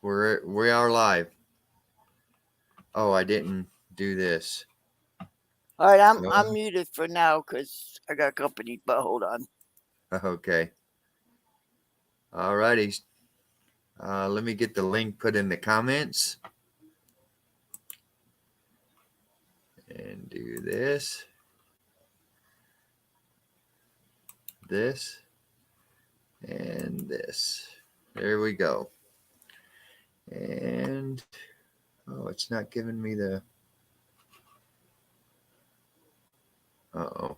We are live. Oh, I didn't do this. All right, I'm No. muted for now because I got company. But hold on. Okay. Alrighty. Let me get the link put in the comments and do this, and this. There we go. And it's not giving me the. Uh-oh.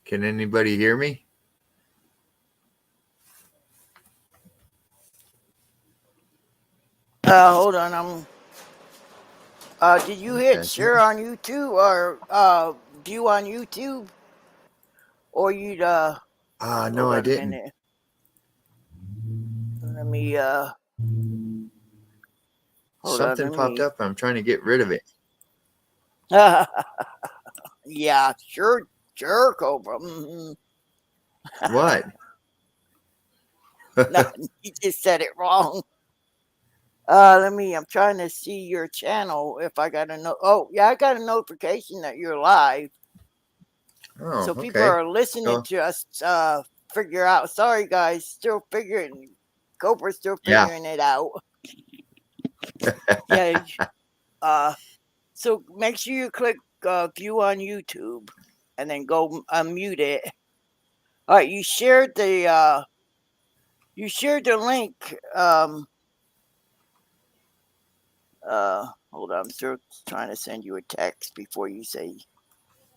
Can anybody hear me? Hold on. Did you hit Okay. share on YouTube or view on YouTube, or you'd No, hold I on a didn't. minute. Let me hold on. Something Let popped me. up. I'm trying to get rid of it. Yeah, sure, Cobra. Mm-hmm. What? No, you just said it wrong. Let me. I'm trying to see your channel. If I got a no. Oh, yeah, I got a notification that you're live. Oh, So people okay. are listening So, to us figure out. Sorry, guys, still figuring. Cobra's still yeah. figuring it out. Yeah. So make sure you click view on YouTube, and then go unmute it. All right, you shared the link. Hold on, I'm still trying to send you a text before you say.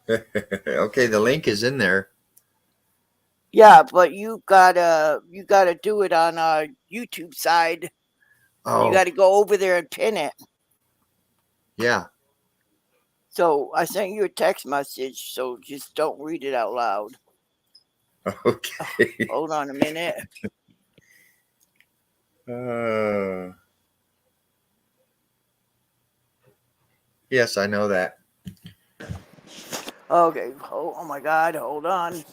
Okay, the link is in there. Yeah, but you gotta do it on YouTube side. You Oh, got to go over there and pin it. yeah. So I sent you a text message, so just don't read it out loud. Okay. Hold on a minute. Yes, I know that. Okay. Oh my God. Hold on.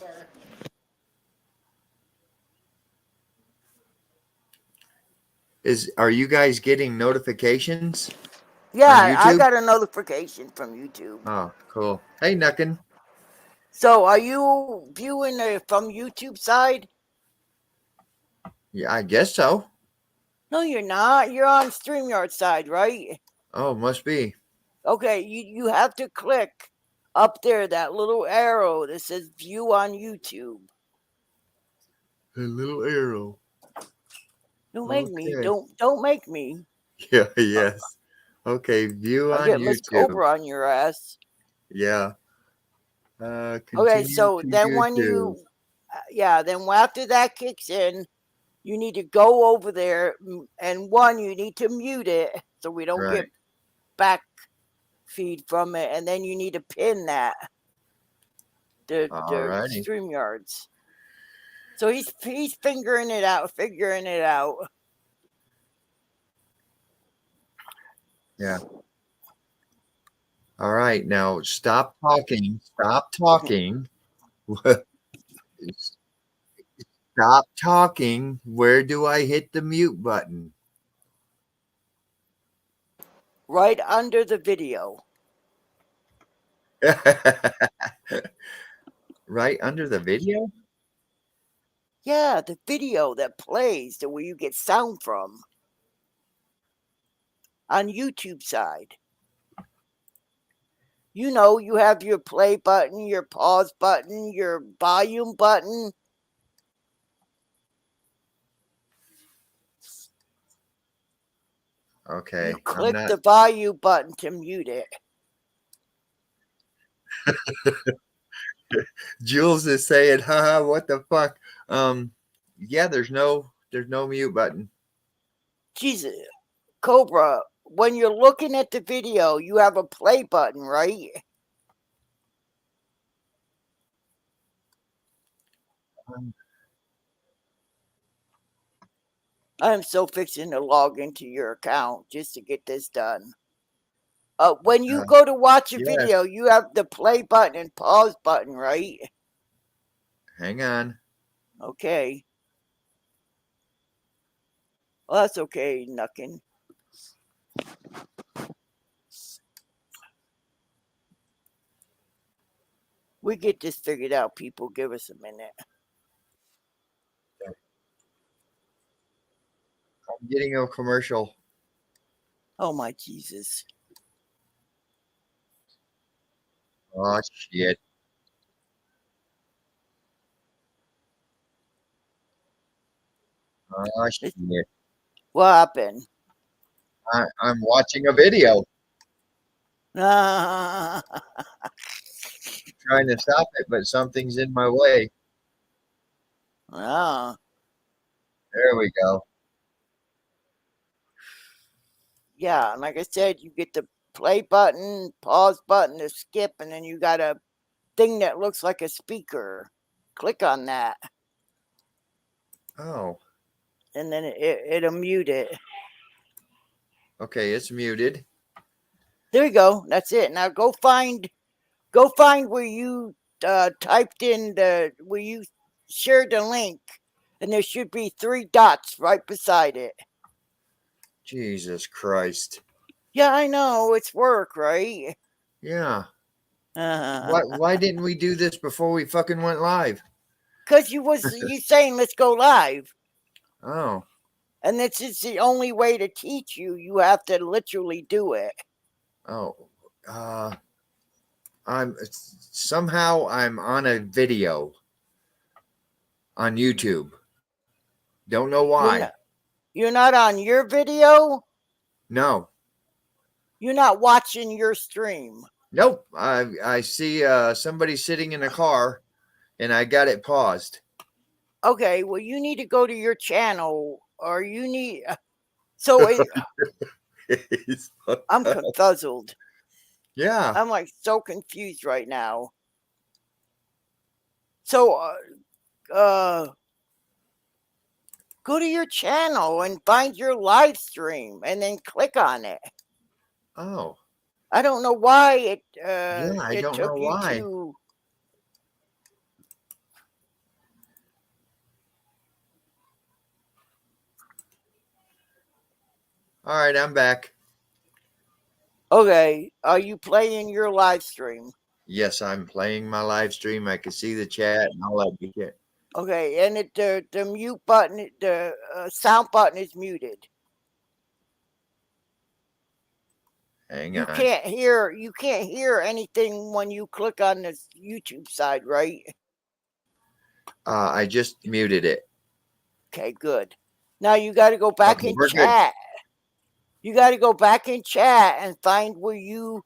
Are you guys getting notifications on Yeah, I YouTube? got a notification from YouTube. Oh, cool. Hey, Nuckin. So are you viewing it from YouTube side? Yeah, I guess so. No, you're not. You're on StreamYard side, right? Oh, must be. Okay, you have to click up there that little arrow that says view on YouTube. A little arrow. Don't make me. Okay. Don't make me. Yeah, yes. Okay, view I'll on get Miss YouTube. Cobra on your ass. Yeah. Okay, Continue so to then when YouTube. you, then after that kicks in, you need to go over there and you need to mute it so we don't get Right. back feed from it, and then you need to pin that the Alrighty. StreamYards. So he's figuring it out. Yeah. All right. Now stop talking. Stop talking. Stop talking. Where do I hit the mute button? Right under the video. Right under the video? Yeah, the video that plays, the where you get sound from on YouTube side. You know, you have your play button, your pause button, your volume button. Okay. You I'm click not. the volume button to mute it. Jules is saying, haha, what the fuck? Yeah, there's no mute button. Jesus, Cobra, when you're looking at the video, you have a play button, right? I'm so fixing to log into your account just to get this done. When you Uh, go to watch a yes. video, you have the play button and pause button, right? Hang on. Okay. Well, that's okay, Nuckin. We get this figured out, people. Give us a minute. I'm getting a commercial. Oh, my Jesus. Oh, shit. Oh, shit. What happened? I'm watching a video. Ah, Trying to stop it, but something's in my way. ah. There we go. Yeah, and like I said, you get the play button, pause button to skip, and then you got a thing that looks like a speaker. Click on that, Oh, and then it'll mute it. okay. It's muted. There you go. That's it. Now go find where you typed in where you shared the link, and there should be 3 dots right beside it. Jesus Christ. Yeah, I know it's work, right? Yeah. Why didn't we do this before we fucking went live? Because you saying let's go live, Oh. and this is the only way to teach you. You have to literally do it. Oh. I'm on a video on YouTube. Don't know why. You're not on your video. No. You're not watching your stream. Nope. I see somebody sitting in a car, and I got it paused. Okay, well, you need to go to your channel, or you need. So I'm confuzzled. Yeah. I'm like so confused right now. So, go to your channel and find your live stream, and then click on it. Oh. I don't know why I it don't took know you why. to. All right, I'm back. Okay, are you playing your live stream? Yes, I'm playing my live stream. I can see the chat and all that shit. Okay, and the mute button, the sound button is muted. Hang You on. can't hear anything when you click on the YouTube side, right? I just muted it. Okay, good. Now you got to go back Okay, in we're good. chat. You got to go back in chat and find where you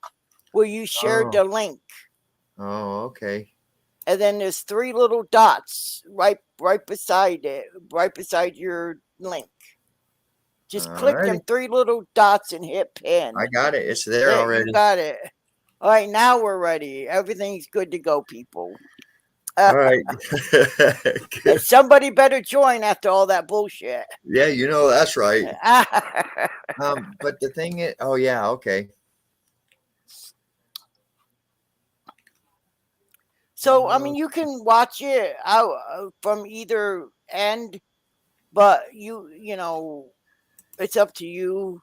shared the link. Oh, okay. And then there's 3 little dots right beside it, right beside your link. Just click them 3 little dots and hit pin. I got it. It's there already. You got it. All right, now we're ready. Everything's good to go, people. All right. And somebody better join after all that bullshit. Yeah, you know that's right. But the thing is, oh yeah, okay. So I mean, you can watch it out from either end, but you know, it's up to you.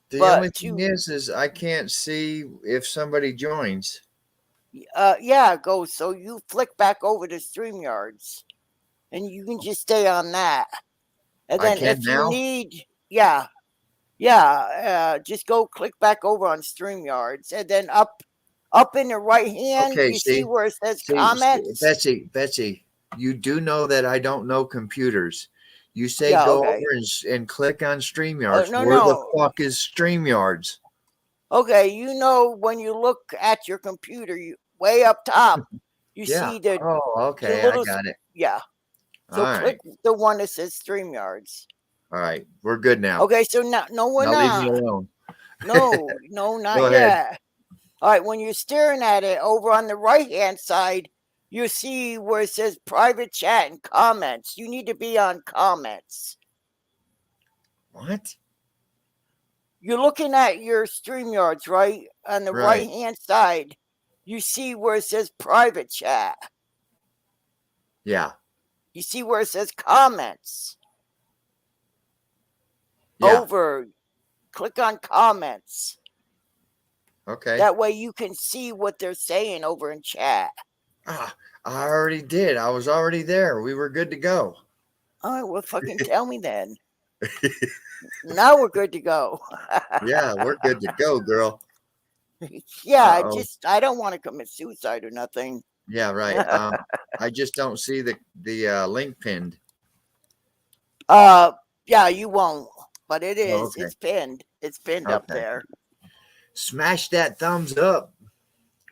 The only thing is I can't see if somebody joins. Yeah, go. So you flick back over to StreamYards, and you can just stay on that. And then if you need, just go click back over on StreamYards, and then up in the right hand, you see where it says comments. Betsy, you do know that I don't know computers. You say go over and click on StreamYards. Where the fuck is StreamYards? Okay, you know when you look at your computer, way up top, you see the okay, little, I got it. Yeah. So click the one that says StreamYards. All right, we're good now. Okay, so now we're not. Leave me alone. No, not yet. All right, when you're staring at it over on the right hand side, you see where it says private chat and comments. You need to be on comments. What? You're looking at your StreamYards, right? On the right hand side, you see where it says private chat. Yeah. You see where it says comments? Yeah. Over. Click on comments. Okay. That way you can see what they're saying over in chat. Ah, I already did. I was already there. We were good to go. All right, well, fucking tell me then. Now we're good to go. Yeah, we're good to go, girl. Yeah, I don't want to commit suicide or nothing. Yeah, right. I just don't see the link pinned. Yeah, you won't, but it is. Oh, okay. It's pinned. It's pinned up there. Smash that thumbs up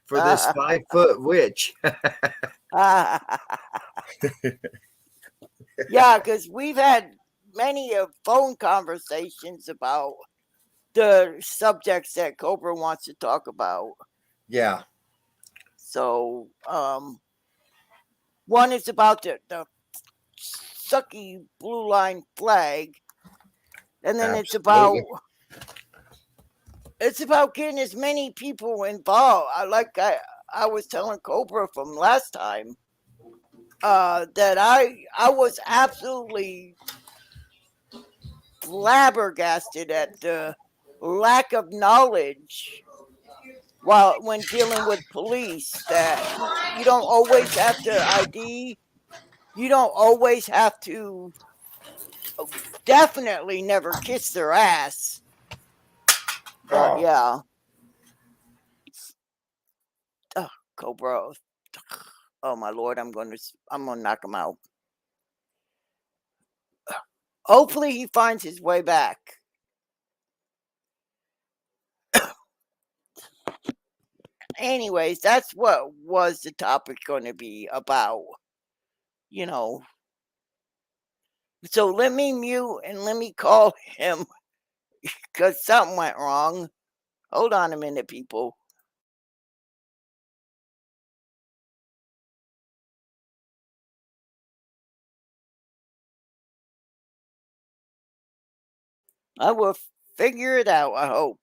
for this 5-foot witch. Yeah, because we've had many phone conversations about the subjects that Cobra wants to talk about. Yeah. So, one is about the sucky blue line flag, and then Absolutely. it's about getting as many people involved. I was telling Cobra from last time that I was absolutely flabbergasted at the lack of knowledge when dealing with police, that you don't always have to ID, you don't always have to, definitely never kiss their ass. But yeah. Oh, Cobra. Oh my Lord, I'm gonna knock him out. Hopefully he finds his way back. Anyways, that's what was the topic going to be about. You know. So let me mute and let me call him because something went wrong. Hold on a minute, people. I will figure it out, I hope.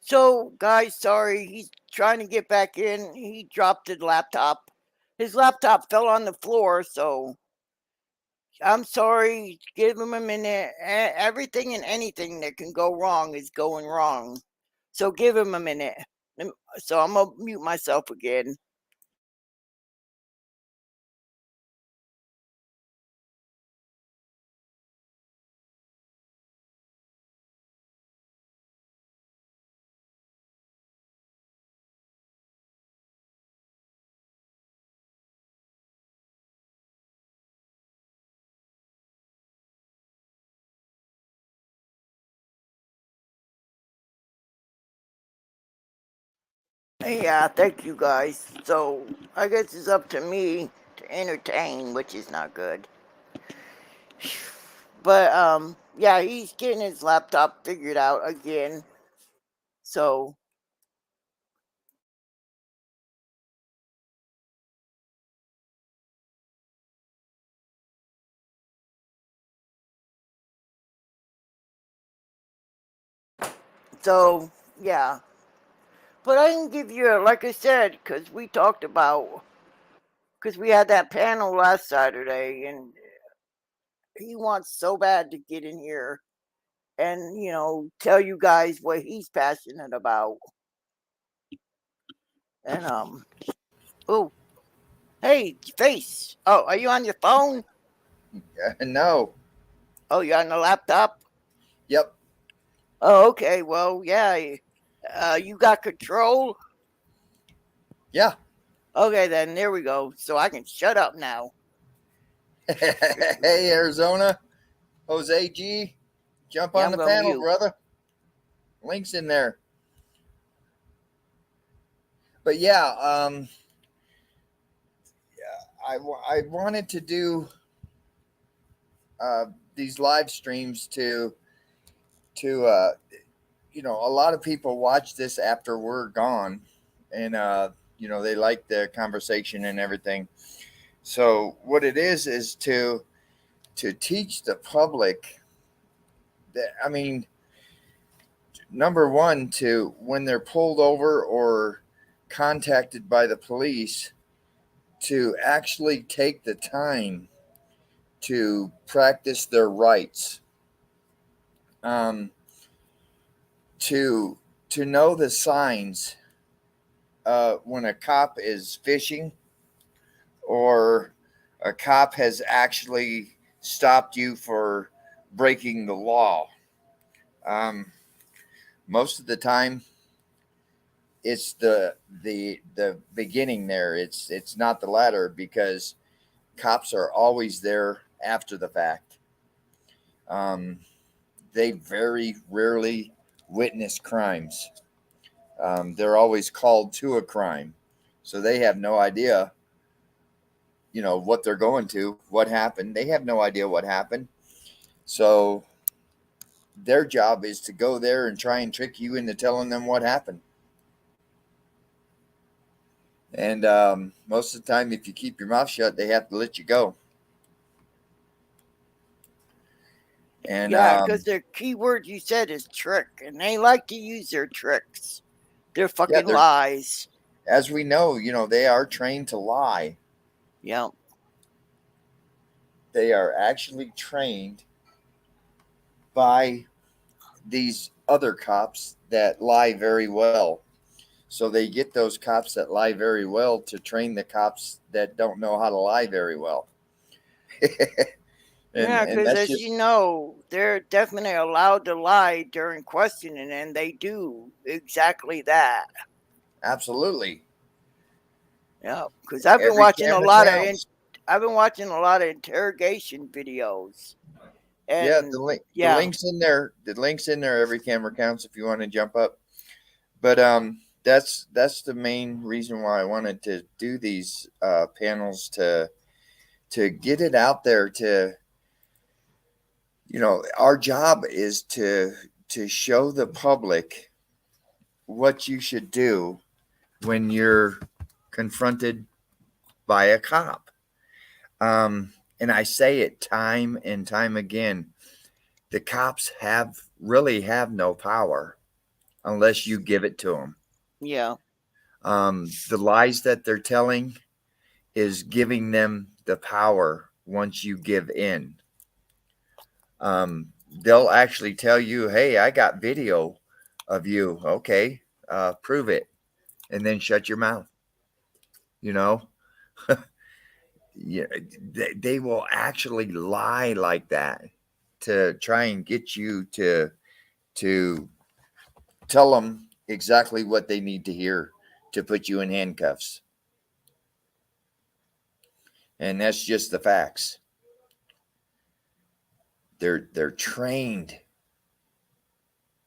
So, guys, sorry, he's trying to get back in. He dropped his laptop. His laptop fell on the floor, so I'm sorry. Give him a minute. Everything and anything that can go wrong is going wrong. So give him a minute. So I'm going to mute myself again. Yeah, thank you guys. So I guess it's up to me to entertain, which is not good. But yeah, he's getting his laptop figured out again. So yeah. But I can give you, like I said, because we talked about, because we had that panel last Saturday, and he wants so bad to get in here and, tell you guys what he's passionate about. And, oh, hey, face. Oh, are you on your phone? No. Oh, you're on the laptop? Yep. Oh, okay. Well, yeah. You got control? Yeah. Okay, then there we go. So I can shut up now. Hey, Arizona. Jose G. Jump on the panel, brother. Link's in there. But yeah, I wanted to do these live streams to a lot of people watch this after we're gone, and they like the conversation and everything. So what it is to teach the public that, I mean, number one, to when they're pulled over or contacted by the police, to actually take the time to practice their rights, um, to know the signs when a cop is fishing or a cop has actually stopped you for breaking the law. Most of the time, it's the beginning there. It's not the latter, because cops are always there after the fact. They very rarely witness crimes. They're always called to a crime, so they have no idea, what they're going to, what happened. They have no idea what happened. So their job is to go there and try and trick you into telling them what happened. And most of the time, if you keep your mouth shut, they have to let you go. And yeah, because the key word you said is trick, and they like to use their tricks. They're fucking lies. As we know, they are trained to lie. Yeah. They are actually trained by these other cops that lie very well. So they get those cops that lie very well to train the cops that don't know how to lie very well. Yeah, because as you know, they're definitely allowed to lie during questioning, and they do exactly that. Absolutely. Yeah, because I've been watching a lot of interrogation videos. And yeah, the link's in there. The link's in there. Every camera counts if you want to jump up. But that's the main reason why I wanted to do these panels, to get it out there. To our job is to show the public what you should do when you're confronted by a cop. And I say it time and time again. The cops really have no power unless you give it to them. Yeah. The lies that they're telling is giving them the power once you give in. They'll actually tell you, hey, I got video of you. Okay, prove it. and then shut your mouth. You know, yeah, they will actually lie like that to try and get you to tell them exactly what they need to hear to put you in handcuffs. And that's just the facts. They're trained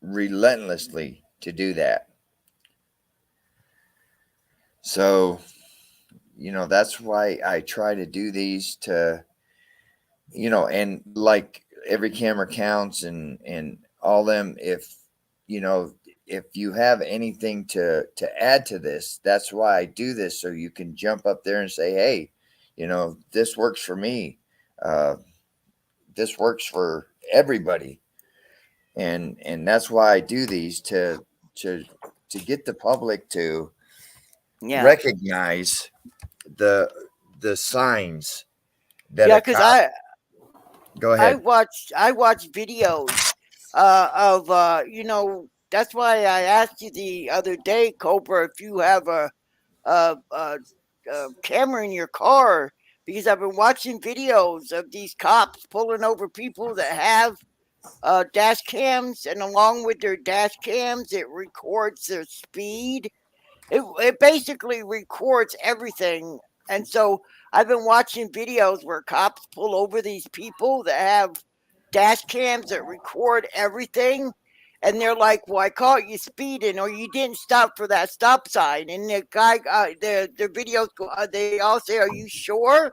relentlessly to do that. So, that's why I try to do these to, and like every camera counts and all them. You know, if you have anything to add to this, that's why I do this. So you can jump up there and say, hey, this works for me. Uh, this works for everybody. And that's why I do these to to get the public to Yeah. recognize the the signs that Yeah, a because cop. Go I ahead. watch videos of that's why I asked you the other day, Cobra, if you have a camera in your car, because I've been watching videos of these cops pulling over people that have dash cams, and along with their dash cams, it records their speed. It basically records everything. And so I've been watching videos where cops pull over these people that have dash cams that record everything. And they're like, well, I caught you speeding, or you didn't stop for that stop sign. And the guy, their videos go, they all say, are you sure? He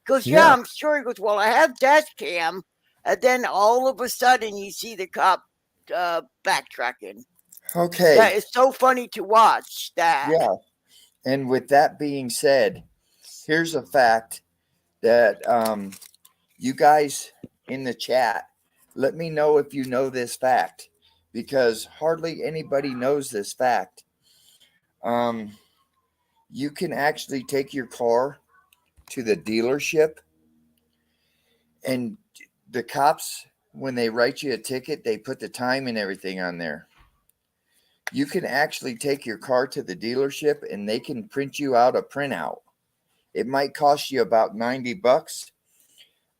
goes, yeah, Yeah. I'm sure. He goes, well, I have dash cam. And then all of a sudden you see the cop backtracking. That Okay. is so funny to watch that. Yeah. And with that being said, here's a fact that you guys in the chat, let me know if you know this fact because hardly anybody knows this fact. Um, you can actually take your car to the dealership, and the cops, when they write you a ticket, they put the time and everything on there. You can actually take your car to the dealership and they can print you out a printout. It might cost you about $90,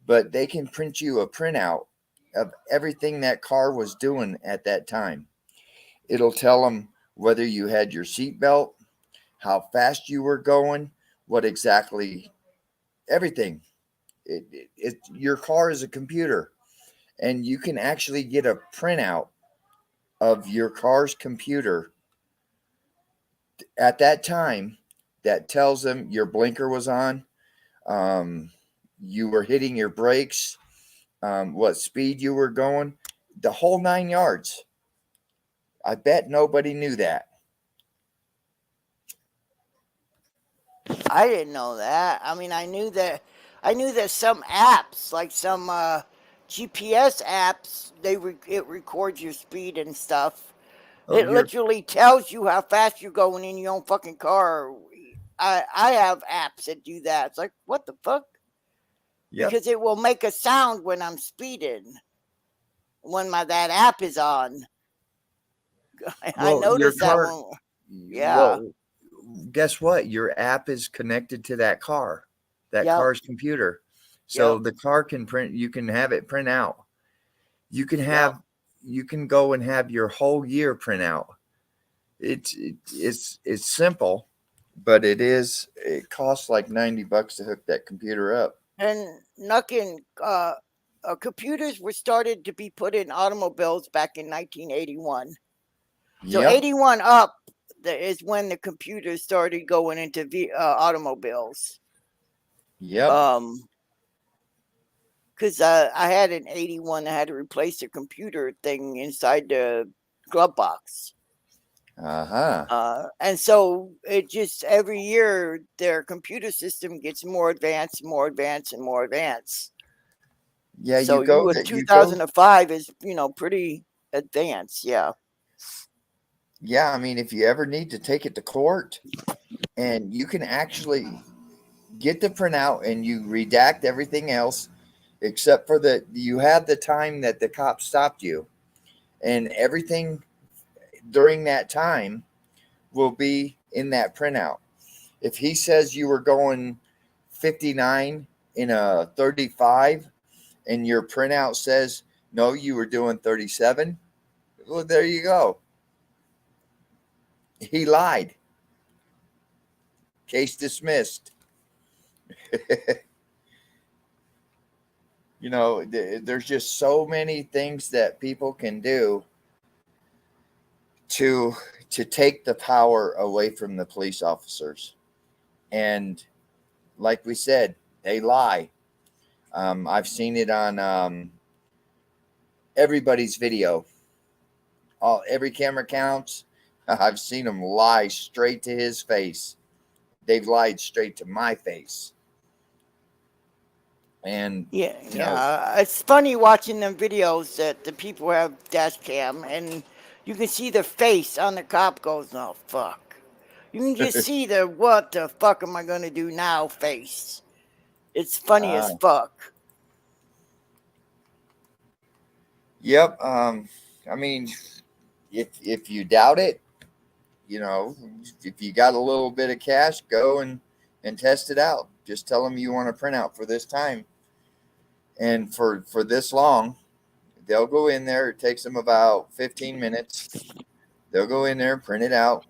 but they can print you a printout of everything that car was doing at that time. It'll tell them whether you had your seatbelt, how fast you were going, what exactly, everything. Your car is a computer, and you can actually get a printout of your car's computer at that time that tells them your blinker was on, um, you were hitting your brakes, what speed you were going, the whole 9 yards. I bet nobody knew that. I didn't know that. I mean, I knew that some apps, like some GPS apps, it records your speed and stuff. Oh, It you're, literally tells you how fast you're going in your own fucking car. I have apps that do that. It's like, what the fuck? yep. Because it will make a sound when I'm speeding when that app is on. I Well, your noticed that car, one. Yeah. well, guess what? Your app is connected to that Yep. car's computer. So Yep. the car can print, you can have it print out. You can Yep. have, you can go and have your whole year print out. It's simple, but it costs like $90 to hook that computer up. And Nuckin, computers were started to be put in automobiles back in 1981. So Yep. 81 up is when the computers started going into automobiles. Yep. Because I had an 81 that had to replace the computer thing inside the glove box. Uh-huh. And so it just every year their computer system gets more advanced, more advanced, and more advanced. Yeah, So you 2005 is pretty advanced. Yeah. yeah, I mean if you ever need to take it to court and you can actually get the printout and you redact everything else except for you have the time that the cop stopped you and everything during that time will be in that printout. If he says you were going 59 in a 35 and your printout says no, you were doing 37, well, there you go. He lied. Case dismissed. There's just so many things that people can do to to take the power away from the police officers. And like we said, they lie. I've seen it on everybody's video. Every camera counts. I've seen them lie straight to his face. They've lied straight to my face. And Yeah, you know, yeah. It's funny watching them videos that the people have dash cam, and you can see the face on the cop goes, "Oh fuck." You can just see the "what the fuck am I gonna do now" face. It's funny as uh, fuck. yep. I mean, if you doubt it, if you got a little bit of cash, go and test it out. Just tell them you want a printout for this time and for this long. They'll go in there. It takes them about 15 minutes. They'll go in there, print it out.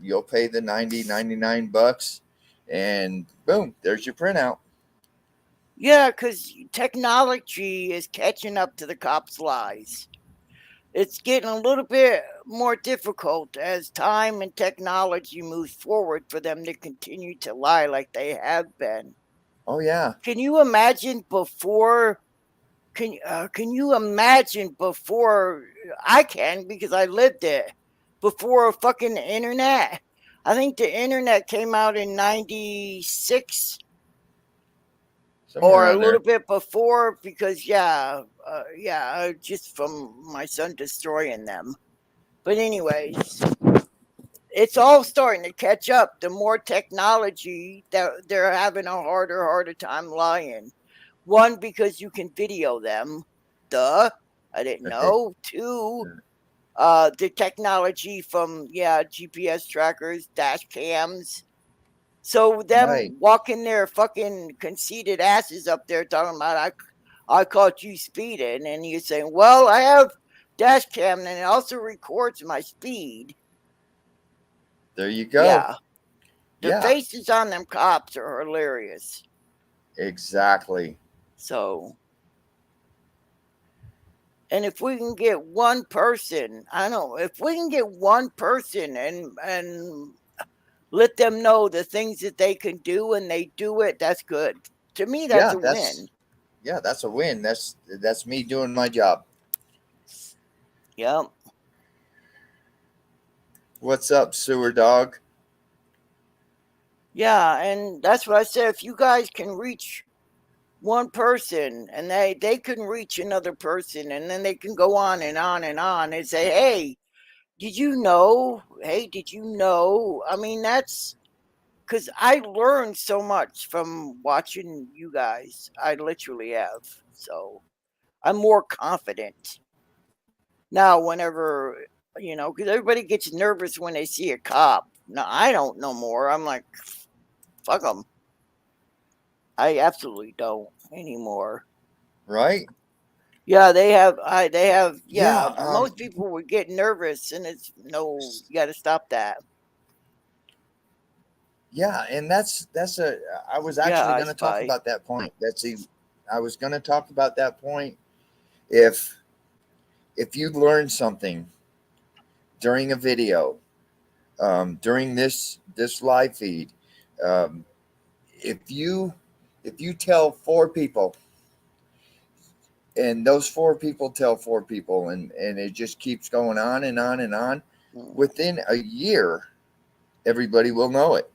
You'll pay the 99 bucks, and boom, there's your printout. Yeah, because technology is catching up to the cops' lies. It's getting a little bit more difficult as time and technology moves forward for them to continue to lie like they have been. Oh yeah, Can you imagine before? Can you imagine before? I can because I lived it before fucking internet. I think the internet came out in '96 somewhere or a around little there. bit before because just from my son destroying them. But anyways, it's all starting to catch up. The more technology that they're having a harder time lying. One, because you can video them. Duh. I didn't know. Two, the technology from GPS trackers, dash cams. So Right. them walking their fucking conceited asses up there talking about I caught you speeding, and you're saying, well, I have dash cam and it also records my speed. There you go. Yeah. The Yeah, faces on them cops are hilarious. exactly. So, and if we can get one person, I don't know, if we can get one person and let them know the things that they can do and they do it, that's good. To me, that's Yeah, a win. that's a win. That's me doing my job. Yep. What's up, sewer dog? Yeah, and that's what I said. If you guys can reach one person and they can reach another person and then they can go on and on and on and say, hey, did you know? Hey, did you know? I mean, that's because I learned so much from watching you guys. I literally have. So I'm more confident now whenever, because everybody gets nervous when they see a cop. No, I don't no more. I'm like, fuck them. I absolutely don't anymore. Right? Yeah, they have, Yeah. yeah, most people would get nervous and it's no, you got to stop that. Yeah, and that's a. I was Yeah, actually I going to talk spy. about that point. I was going to talk about that point. If if you learn something during a video, during this live feed, um, if you if you tell four people, and those four people tell four people, and it just keeps going on and on and on, Mm. within a year, everybody will know it.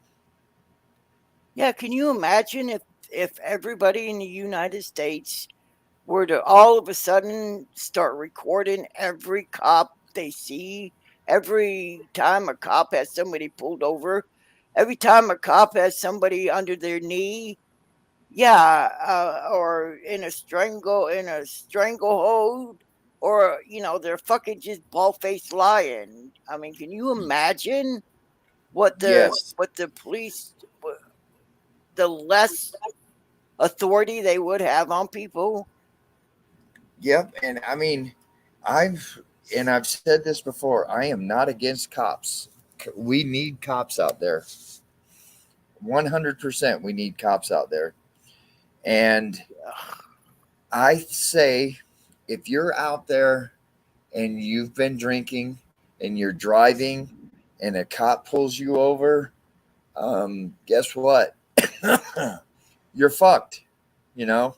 Yeah, can you imagine if everybody in the United States were to all of a sudden start recording every cop they see, every time a cop has somebody pulled over, every time a cop has somebody under their knee, yeah, or in a stranglehold, or they're fucking just bald faced lying. I mean, can you imagine? what the Yes. what the police, the less authority they would have on people. Yep. And I mean, I've I've said this before. I am not against cops. We need cops out there. 100% we need cops out there. And I say if you're out there and you've been drinking and you're driving and a cop pulls you over, guess what? You're fucked. You know,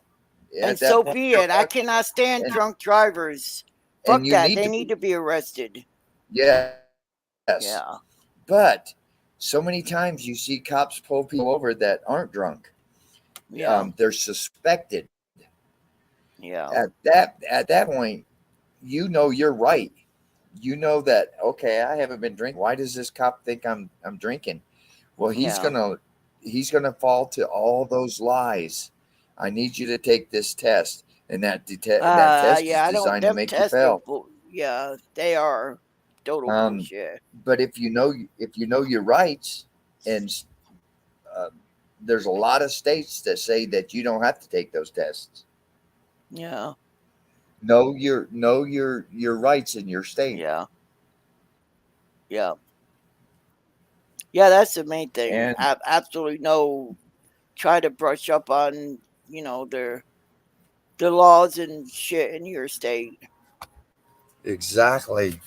And at that so point, be you're it. I fucked. cannot stand And, drunk drivers. and Fuck you that. need They to need be. to be arrested. Yes. Yeah. But so many times you see cops pull people over that aren't drunk. Yeah. They're suspected. Yeah. At that point, you know you're right. You know that okay, I haven't been drinking. Why does this cop think I'm drinking? Well, Yeah. he's gonna fall to all those lies. I need you to take this test, and that test is Yeah, I don't, designed to them make you tests are fail. yeah, they are total Um, bullshit. but if you know your rights, and uh, there's a lot of states that say that you don't have to take those tests. Yeah. Know your rights in your state, Yeah. Yeah. Yeah, that's the main thing. and Absolutely no, try to brush up on, the laws and shit in your state. exactly,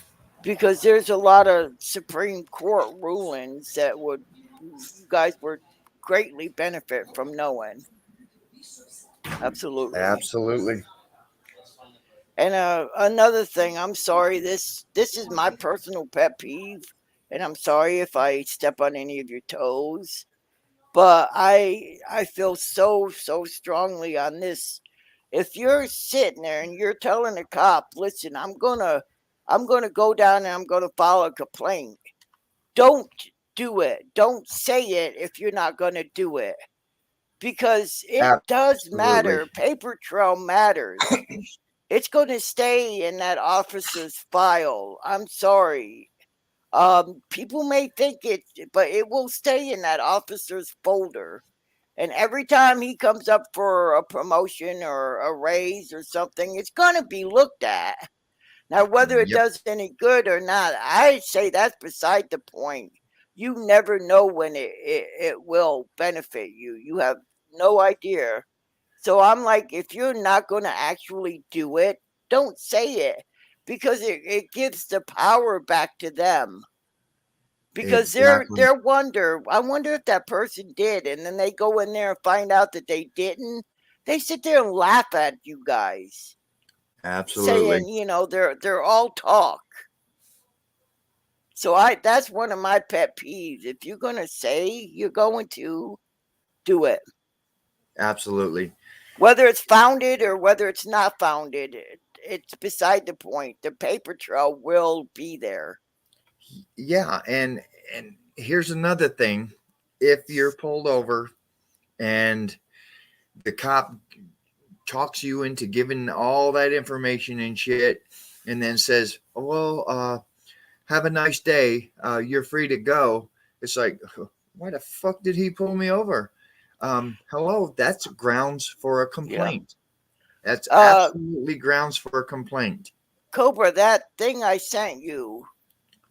Because there's a lot of Supreme Court rulings that would, you guys would greatly benefit from knowing. Absolutely. absolutely, And another thing, I'm sorry, this is my personal pet peeve, and I'm sorry if I step on any of your toes, but I feel so strongly on this. If you're sitting there and you're telling a cop, listen, I'm gonna go down and I'm gonna file a complaint. Don't do it. Don't say it if you're not gonna do it. Because it does absolutely, matter. Paper trail matters. It's going to stay in that officer's file. I'm sorry. People may think it, but it will stay in that officer's folder. And every time he comes up for a promotion or a raise or something, it's going to be looked at. Now, whether it yep, does any good or not, I say that's beside the point. You never know when it will benefit you. You have no idea. So I'm like, if you're not going to actually do it, don't say it because it gives the power back to them. Because exactly, I wonder if that person did, and then they go in there and find out that they didn't. They sit there and laugh at you guys, absolutely, saying, they're all talk. So that's one of my pet peeves. If you're gonna say you're going to do it, absolutely. whether it's founded or whether it's not founded, it's beside the point. The paper trail will be there. Yeah, and here's another thing: if you're pulled over and the cop talks you into giving all that information and shit, and then says, oh, "Well, have a nice day. You're free to go." It's like, why the fuck did he pull me over? Hello, that's grounds for a Yeah. complaint. That's Uh, absolutely grounds for a complaint. Cobra, that thing I sent you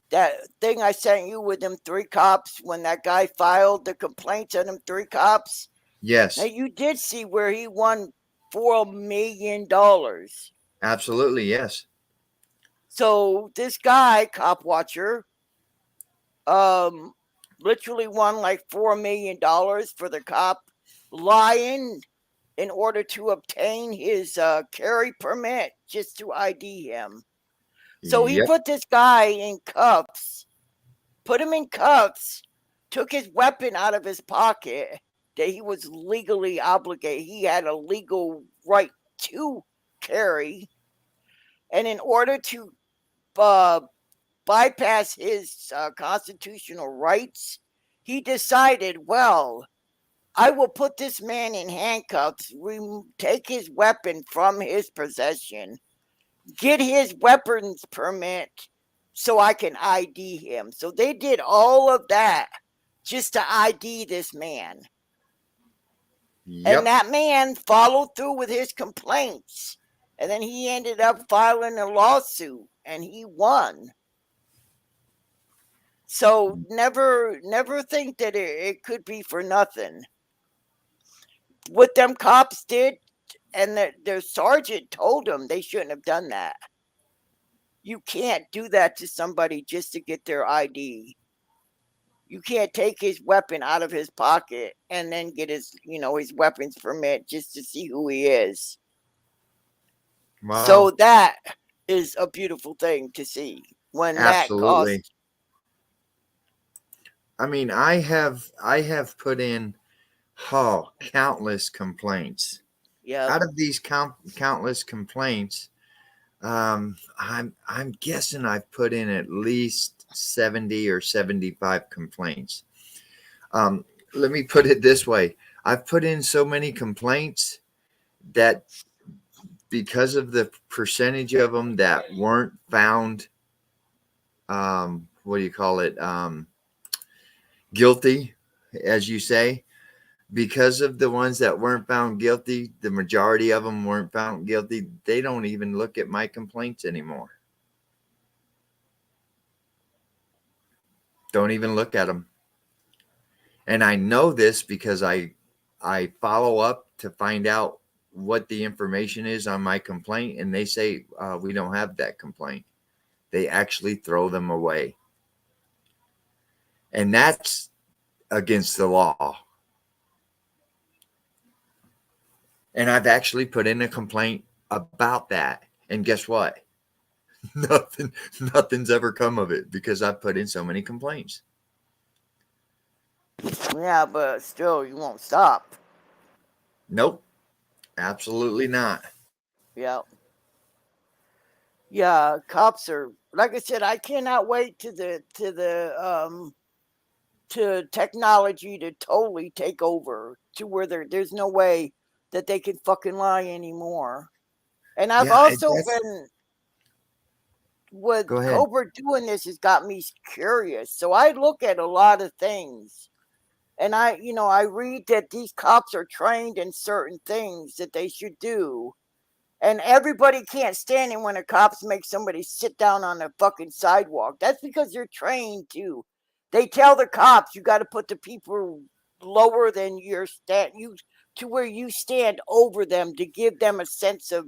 with them three cops when that guy filed the complaints on them three cops. Now Yes, you did see where he won $4 million. absolutely. Yes. So this guy, cop watcher, um, literally won like $4 million for the cop lying in order to obtain his carry permit just to ID him. So he Yep. put this guy in cuffs, put him in cuffs, took his weapon out of his pocket that he was legally obligated. He had a legal right to carry. And in order to uh, bypass his constitutional rights, he decided, well, I will put this man in handcuffs, take his weapon from his possession, get his weapons permit, so I can ID him. So they did all of that just to ID this man. And Yep. that man followed through with his complaints. And then he ended up filing a lawsuit and he won. So never think that it could be for nothing. What them cops did, and their sergeant told them they shouldn't have done that. You can't do that to somebody just to get their ID. You can't take his weapon out of his pocket and then get his weapons permit just to see who he is. Wow. So that is a beautiful thing to see when that Absolutely. cost. I mean, I have put in countless complaints. Yeah. Out of these countless complaints, I'm guessing I've put in at least 70 or 75 complaints. Let me put it this way: I've put in so many complaints that because of the percentage of them that weren't found, what do you call it? Guilty, as you say, because of the ones that weren't found guilty, the majority of them weren't found guilty. They don't even look at my complaints anymore. Don't even look at them. And I know this because I follow up to find out what the information is on my complaint, and they say we don't have that complaint. They actually throw them away, and that's against the law. And I've actually put in a complaint about that, and guess what? Nothing's ever come of it because I've put in so many complaints. Yeah, but still, you won't stop. Nope, absolutely not. Yeah. Yeah, cops are, like I said, I cannot wait to technology to totally take over to where there's no way that they can fucking lie anymore. And I've Yeah, also that's. been with Go ahead. Cobra doing this has got me curious. So I look at a lot of things and I read that these cops are trained in certain things that they should do. And everybody can't stand it when the cops make somebody sit down on the fucking sidewalk. That's because they're trained to. They tell the cops you got to put the people lower than your you to where you stand over them to give them a sense of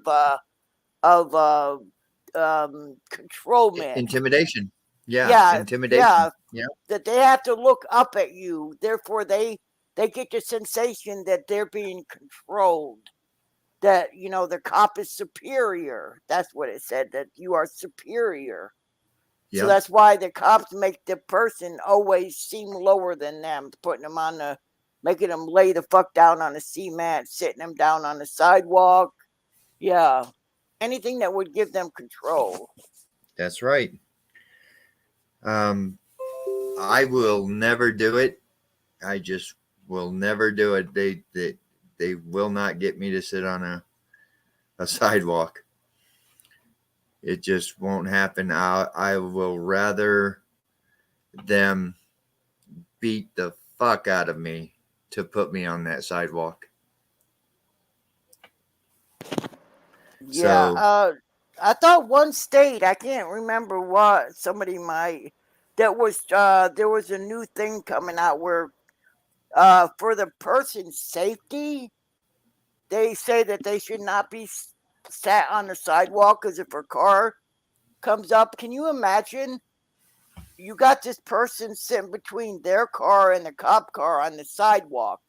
controlment. Intimidation. Yeah, Yeah, intimidation. yeah, Yeah, that they have to look up at you. Therefore, they get the sensation that they're being controlled, that the cop is superior. That's what it said, that you are superior. So yeah, that's why the cops make the person always seem lower than them, putting them on the making them lay the fuck down on the cement, sitting them down on the sidewalk. Yeah, anything that would give them control. that's right. Um, I will never do it. I just will never do it. They will not get me to sit on a sidewalk. It just won't happen. I will rather them beat the fuck out of me to put me on that sidewalk. Yeah, So I thought one state, I can't remember what, somebody might, that was there was a new thing coming out where for the person's safety, they say that they should not be sat on the sidewalk because if a car comes up, can you imagine? You got this person sitting between their car and the cop car on the sidewalk.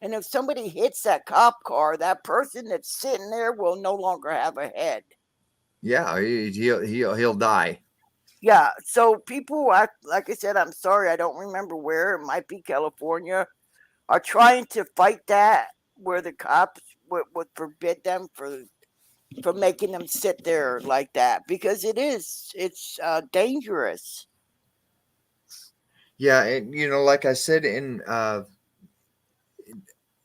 And if somebody hits that cop car, that person that's sitting there will no longer have a head. yeah, he'll die. Yeah, so people, like I said, I'm sorry, I don't remember where. It might be California. Are trying to fight that, where the cops would forbid them for making them sit there like that, because it's dangerous. Yeah, and like I said and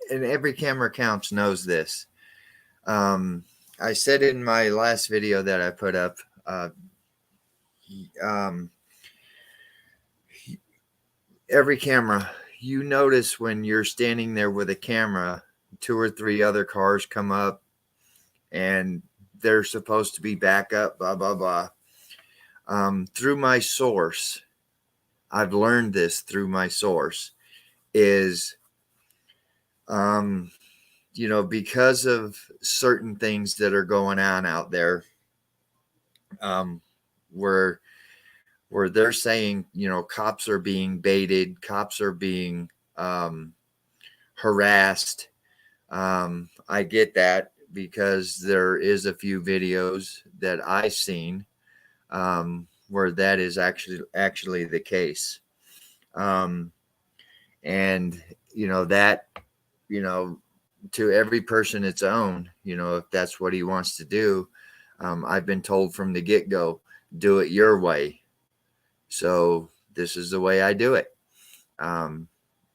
every camera counts knows this. I said in my last video that I put up, um, every camera, you notice when you're standing there with a camera, two or three other cars come up and they're supposed to be back up, blah, blah, blah. Through my source, I've learned this through my source is, um, because of certain things that are going on out there, um, where they're saying, cops are being baited, cops are being harassed. I get that because there is a few videos that I've seen where that is actually the case. Um, and that you know to every person its own. If that's what he wants to do. I've been told from the get-go, do it your way. So this is the way I do it. um,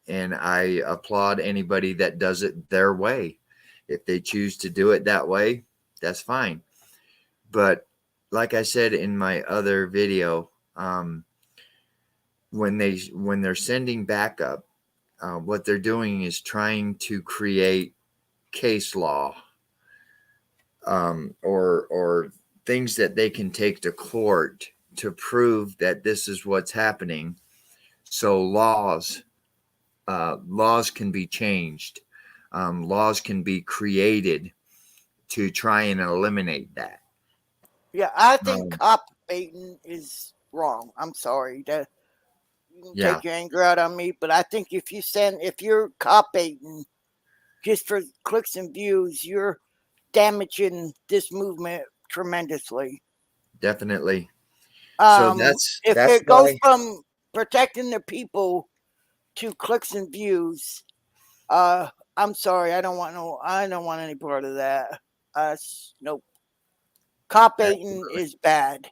and I applaud anybody that does it their way. If they choose to do it that way, that's fine. But like I said in my other video, when they're sending backup, what they're doing is trying to create case law, or things that they can take to court to prove that this is what's happening. So laws can be changed. Laws can be created to try and eliminate that. Yeah, I think Um, cop baiting is wrong. I'm sorry that you can yeah, take your anger out on me, but I think if you're cop baiting just for clicks and views, you're damaging this movement tremendously. definitely. So If that's it goes why. from protecting the people to clicks and views, I'm sorry, I don't want any part of that. Nope. Cop baiting is bad.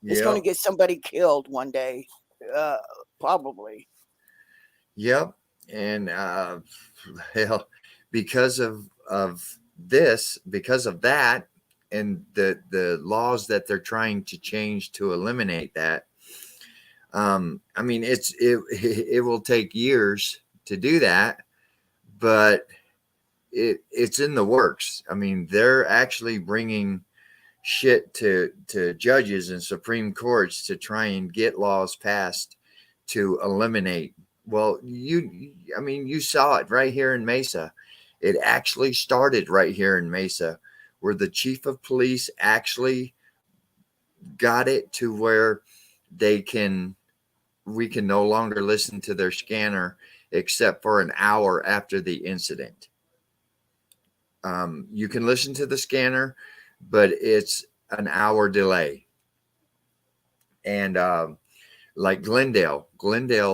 It's going to Yep, get somebody killed one day, uh, probably. yep, and hell, because because of that, and the laws that they're trying to change to eliminate that. I mean, it will take years to do that, but it's in the works. I mean, they're actually bringing shit to judges and Supreme Courts to try and get laws passed to eliminate. Well, I mean, you saw it right here in Mesa. It actually started right here in Mesa, where the chief of police actually got it to where they can we can no longer listen to their scanner except for an hour after the incident. You can listen to the scanner, but it's an hour delay. And like Glendale,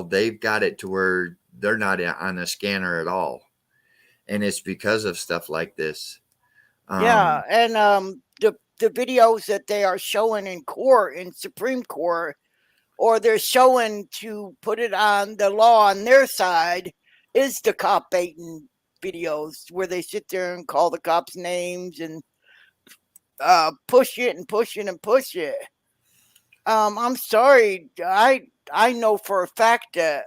they've got it to where they're not on a scanner at all, and it's because of stuff like this. Yeah, Um, and the videos that they are showing in court, in Supreme Court, or they're showing to put it on the law on their side, is the cop baiting videos where they sit there and call the cops names and push it and push it and push it. I'm sorry, I know for a fact that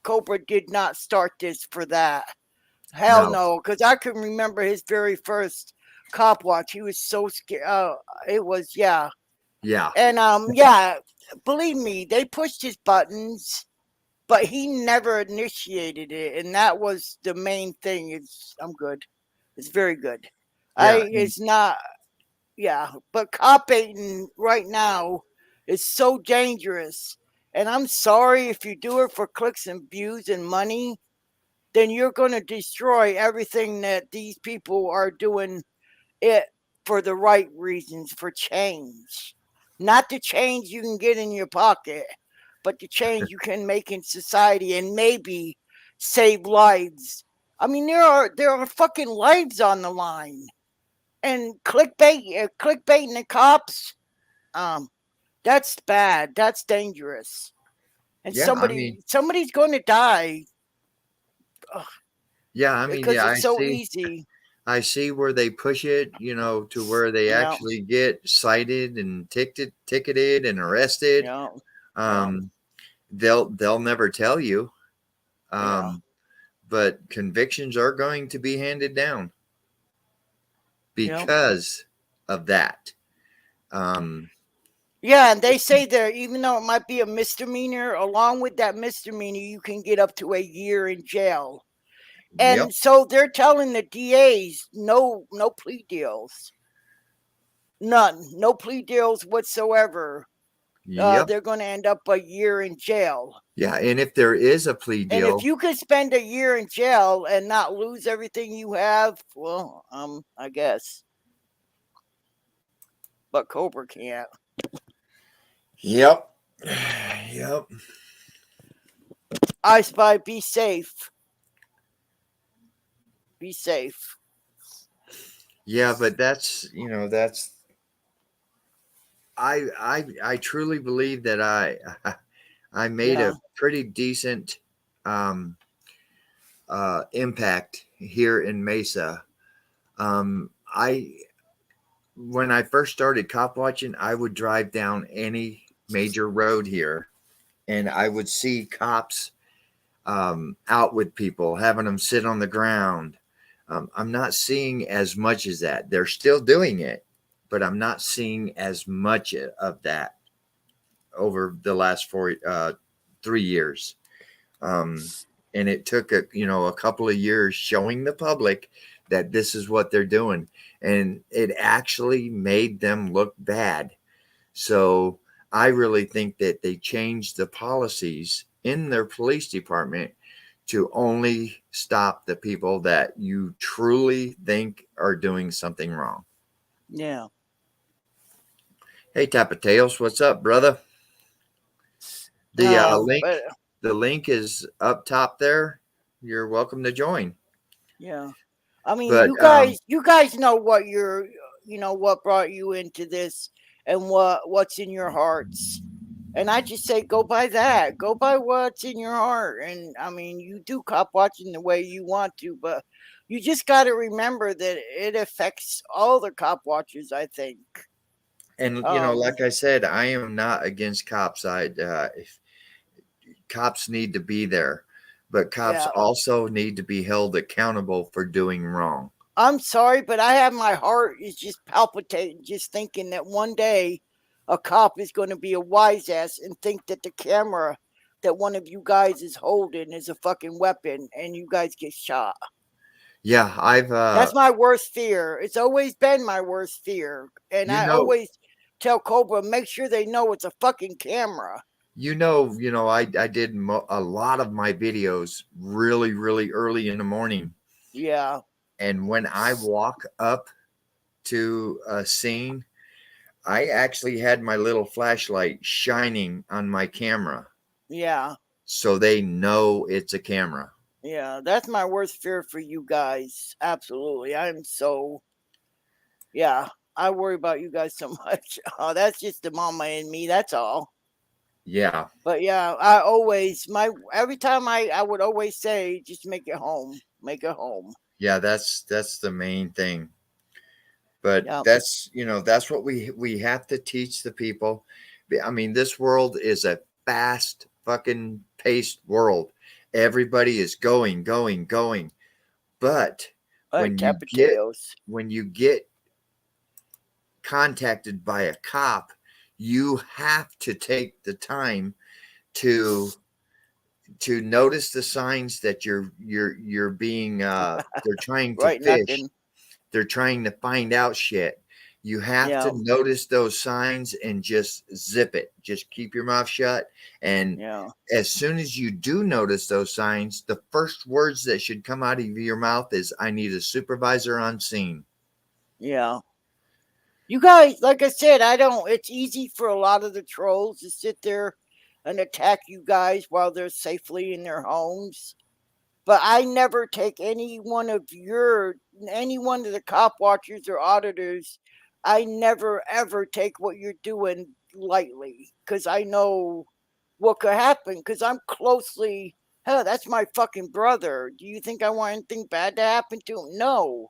Cobra did not start this for that. Hell no, no, because I can remember his very first cop watch. He was so scared. It was, yeah. yeah, And yeah, believe me, they pushed his buttons, but he never initiated it, and that was the main thing. I'm good. It's very good. yeah, It's not, yeah, but cop baiting right now is so dangerous. And I'm sorry if you do it for clicks and views and money, then you're going to destroy everything that these people are doing it for the right reasons, for change. Not the change you can get in your pocket, but the change you can make in society and maybe save lives. I mean, there are fucking lives on the line. And clickbaiting the cops, um, that's bad. That's dangerous. And yeah. I mean, somebody's going to die yeah. I mean, because yeah. it's so easy. I see where they push it, to where they Yeah, actually get cited and ticketed and arrested. yeah, yeah, Um, they'll never tell you, yeah, um, but convictions are going to be handed down yeah. because of that. Um, Yeah, and they say there, even though it might be a misdemeanor, along with that misdemeanor, you can get up to a year in jail. yep, And so they're telling the DAs no plea deals. None. No plea deals whatsoever. yep, They're going to end up a year in jail. yeah. And if there is a plea And if deal, you can spend a year in jail and not lose everything you have, well, I guess. But Cobra can't. yep, yep, I Spy, be safe. Be safe. yeah. But that's I truly believe that I made Yeah. a pretty decent um, impact here in Mesa. I When I first started cop watching, I would drive down any major road here, and I would see cops out with people, having them sit on the ground. I'm not seeing as much as that. They're still doing it, but I'm not seeing as much of that over the last 3 years. Um, and it took a couple of years showing the public that this is what they're doing, and it actually made them look bad. So I really think that they changed the policies in their police department to only stop the people that you truly think are doing something wrong. Yeah. Hey, Tapatails, what's up, brother? The link, But the link is up top there. You're welcome to join. yeah. I mean, But you guys know what what brought you into this and what's in your hearts. And I just say go by that. Go by what's in your heart. And I mean, you do cop watching the way you want to, but you just got to remember that it affects all the cop watchers, I think. like I said, I am not against cops. If cops need to be there, but cops Yeah. also need to be held accountable for doing wrong. I'm sorry, but I have my heart is just palpitating, just thinking that one day a cop is going to be a wise ass and think that the camera that one of you guys is holding is a fucking weapon and you guys get shot. Yeah, I've That's my worst fear. It's always been my worst fear. And you I know always tell Cobra, make sure they know it's a fucking camera. I did a lot of my videos really really early in the morning, Yeah, and when I walk up to a scene, I actually had my little flashlight shining on my camera yeah, so they know it's a camera. yeah. That's my worst fear for you guys. Absolutely. Yeah, I worry about you guys so much. Oh, that's just the mama in me. That's all. Yeah, But yeah, I always every time I would always say, just make it home, make it home. yeah, that's the main thing. But Yeah, that's what we have to teach the people. I mean, this world is a fast fucking paced world. Everybody is going, going, going. But all right, when you get Tapatoes. when you get contacted by a cop, you have to take the time to notice the signs that you're being they're trying to Right, fish. nothing. They're trying to find out shit. You have to Yeah, notice those signs and just zip it. Just keep your mouth shut. And yeah, as soon as you do notice those signs, the first words that should come out of your mouth is, I need a supervisor on scene. yeah. You guys, like I said, I don't. It's easy for a lot of the trolls to sit there and attack you guys while they're safely in their homes. But I never take any one of the cop watchers or auditors. I never ever take what you're doing lightly because I know what could happen because I'm closely. Hell, that's my fucking brother. Do you think I want anything bad to happen to him? No.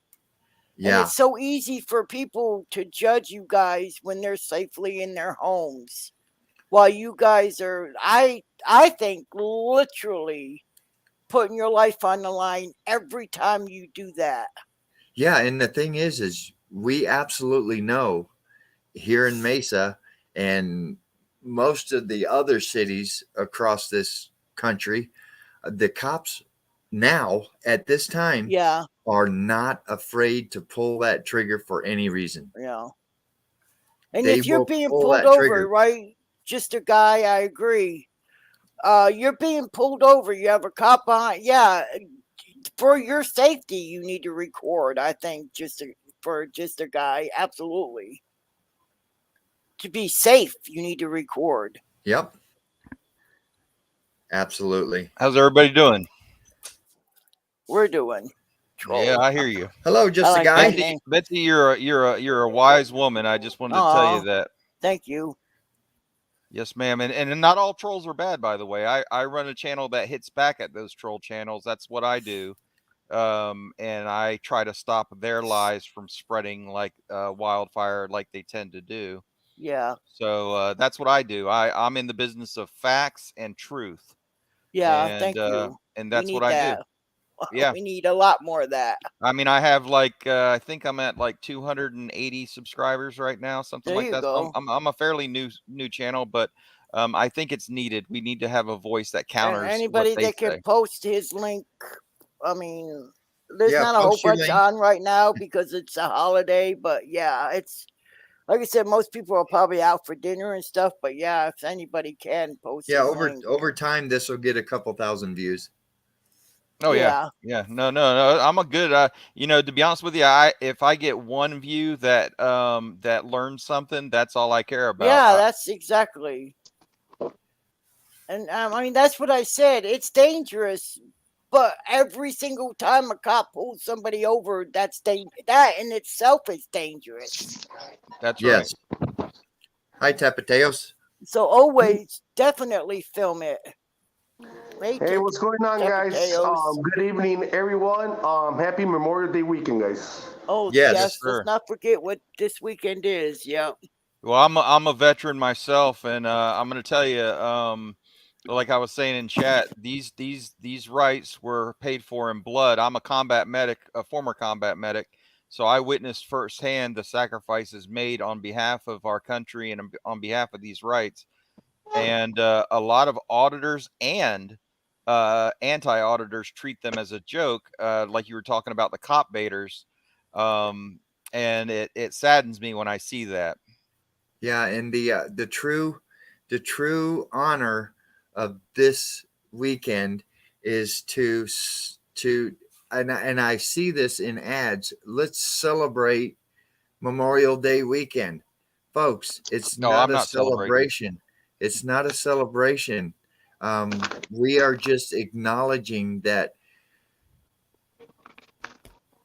And Yeah. it's so easy for people to judge you guys when they're safely in their homes, while you guys are, I think, literally putting your life on the line every time you do that. Yeah. And the thing is we absolutely know here in Mesa and most of the other cities across this country, the cops now at this time Yeah, are not afraid to pull that trigger for any reason. yeah. And They if you're will being pull pulled that over, trigger. right? Just a guy, I agree. You're being pulled over. You have a cop on. Yeah, for your safety, you need to record. I think for just a guy, absolutely. To be safe, you need to record. Yep. Absolutely. How's everybody doing? We're doing Yeah, troll. I hear you. Hello, I just a like that guy. name. Betsy, you're a wise woman. I just wanted to tell you Oh, that. thank you. Yes, ma'am. And not all trolls are bad, by the way. I run a channel that hits back at those troll channels. That's what I do. And I try to stop their lies from spreading like wildfire, like they tend to do. Yeah, So that's what I do. I'm in the business of facts and truth, yeah. Thank you. and We that's what need I do. that. Yeah. We need a lot more of that. I mean, I have like I think I'm at like 280 subscribers right now, something There like you that. So go. I'm a fairly new channel, but I think it's needed. We need to have a voice that And counters what anybody they that can say. post his link, I mean, there's Yeah, not a whole post your bunch link. on right now because it's a holiday, but yeah, it's like I said, most people are probably out for dinner and stuff, but yeah, if anybody can post Yeah, his over link. over time this will get a couple thousand views. Oh yeah, Yeah, yeah. No. I'm a good. To be honest with you, if I get one view that learns something, that's all I care about. yeah, that's exactly. And I mean, that's what I said. It's dangerous, but every single time a cop pulls somebody over, that in itself is dangerous. That's right. Yes. Hi, Tapateos. So always, definitely film it. Hey, what's going on, guys? Potatoes. Good evening, everyone. Happy Memorial Day weekend, guys. Oh Yes. yes, sir. let's not forget what this weekend is. Yep. Well, I'm a veteran myself, and I'm going to tell you, like I was saying in chat, these rights were paid for in blood. I'm a combat medic, a former combat medic, so I witnessed firsthand the sacrifices made on behalf of our country and on behalf of these rights. And a lot of auditors and anti-auditors treat them as a joke, like you were talking about the cop baiters, and it saddens me when I see that. Yeah, and the true honor of this weekend is to and I see this in ads. Let's celebrate Memorial Day weekend, folks. It's No, not I'm a not celebrating. celebration. It's not a celebration. We are just acknowledging that.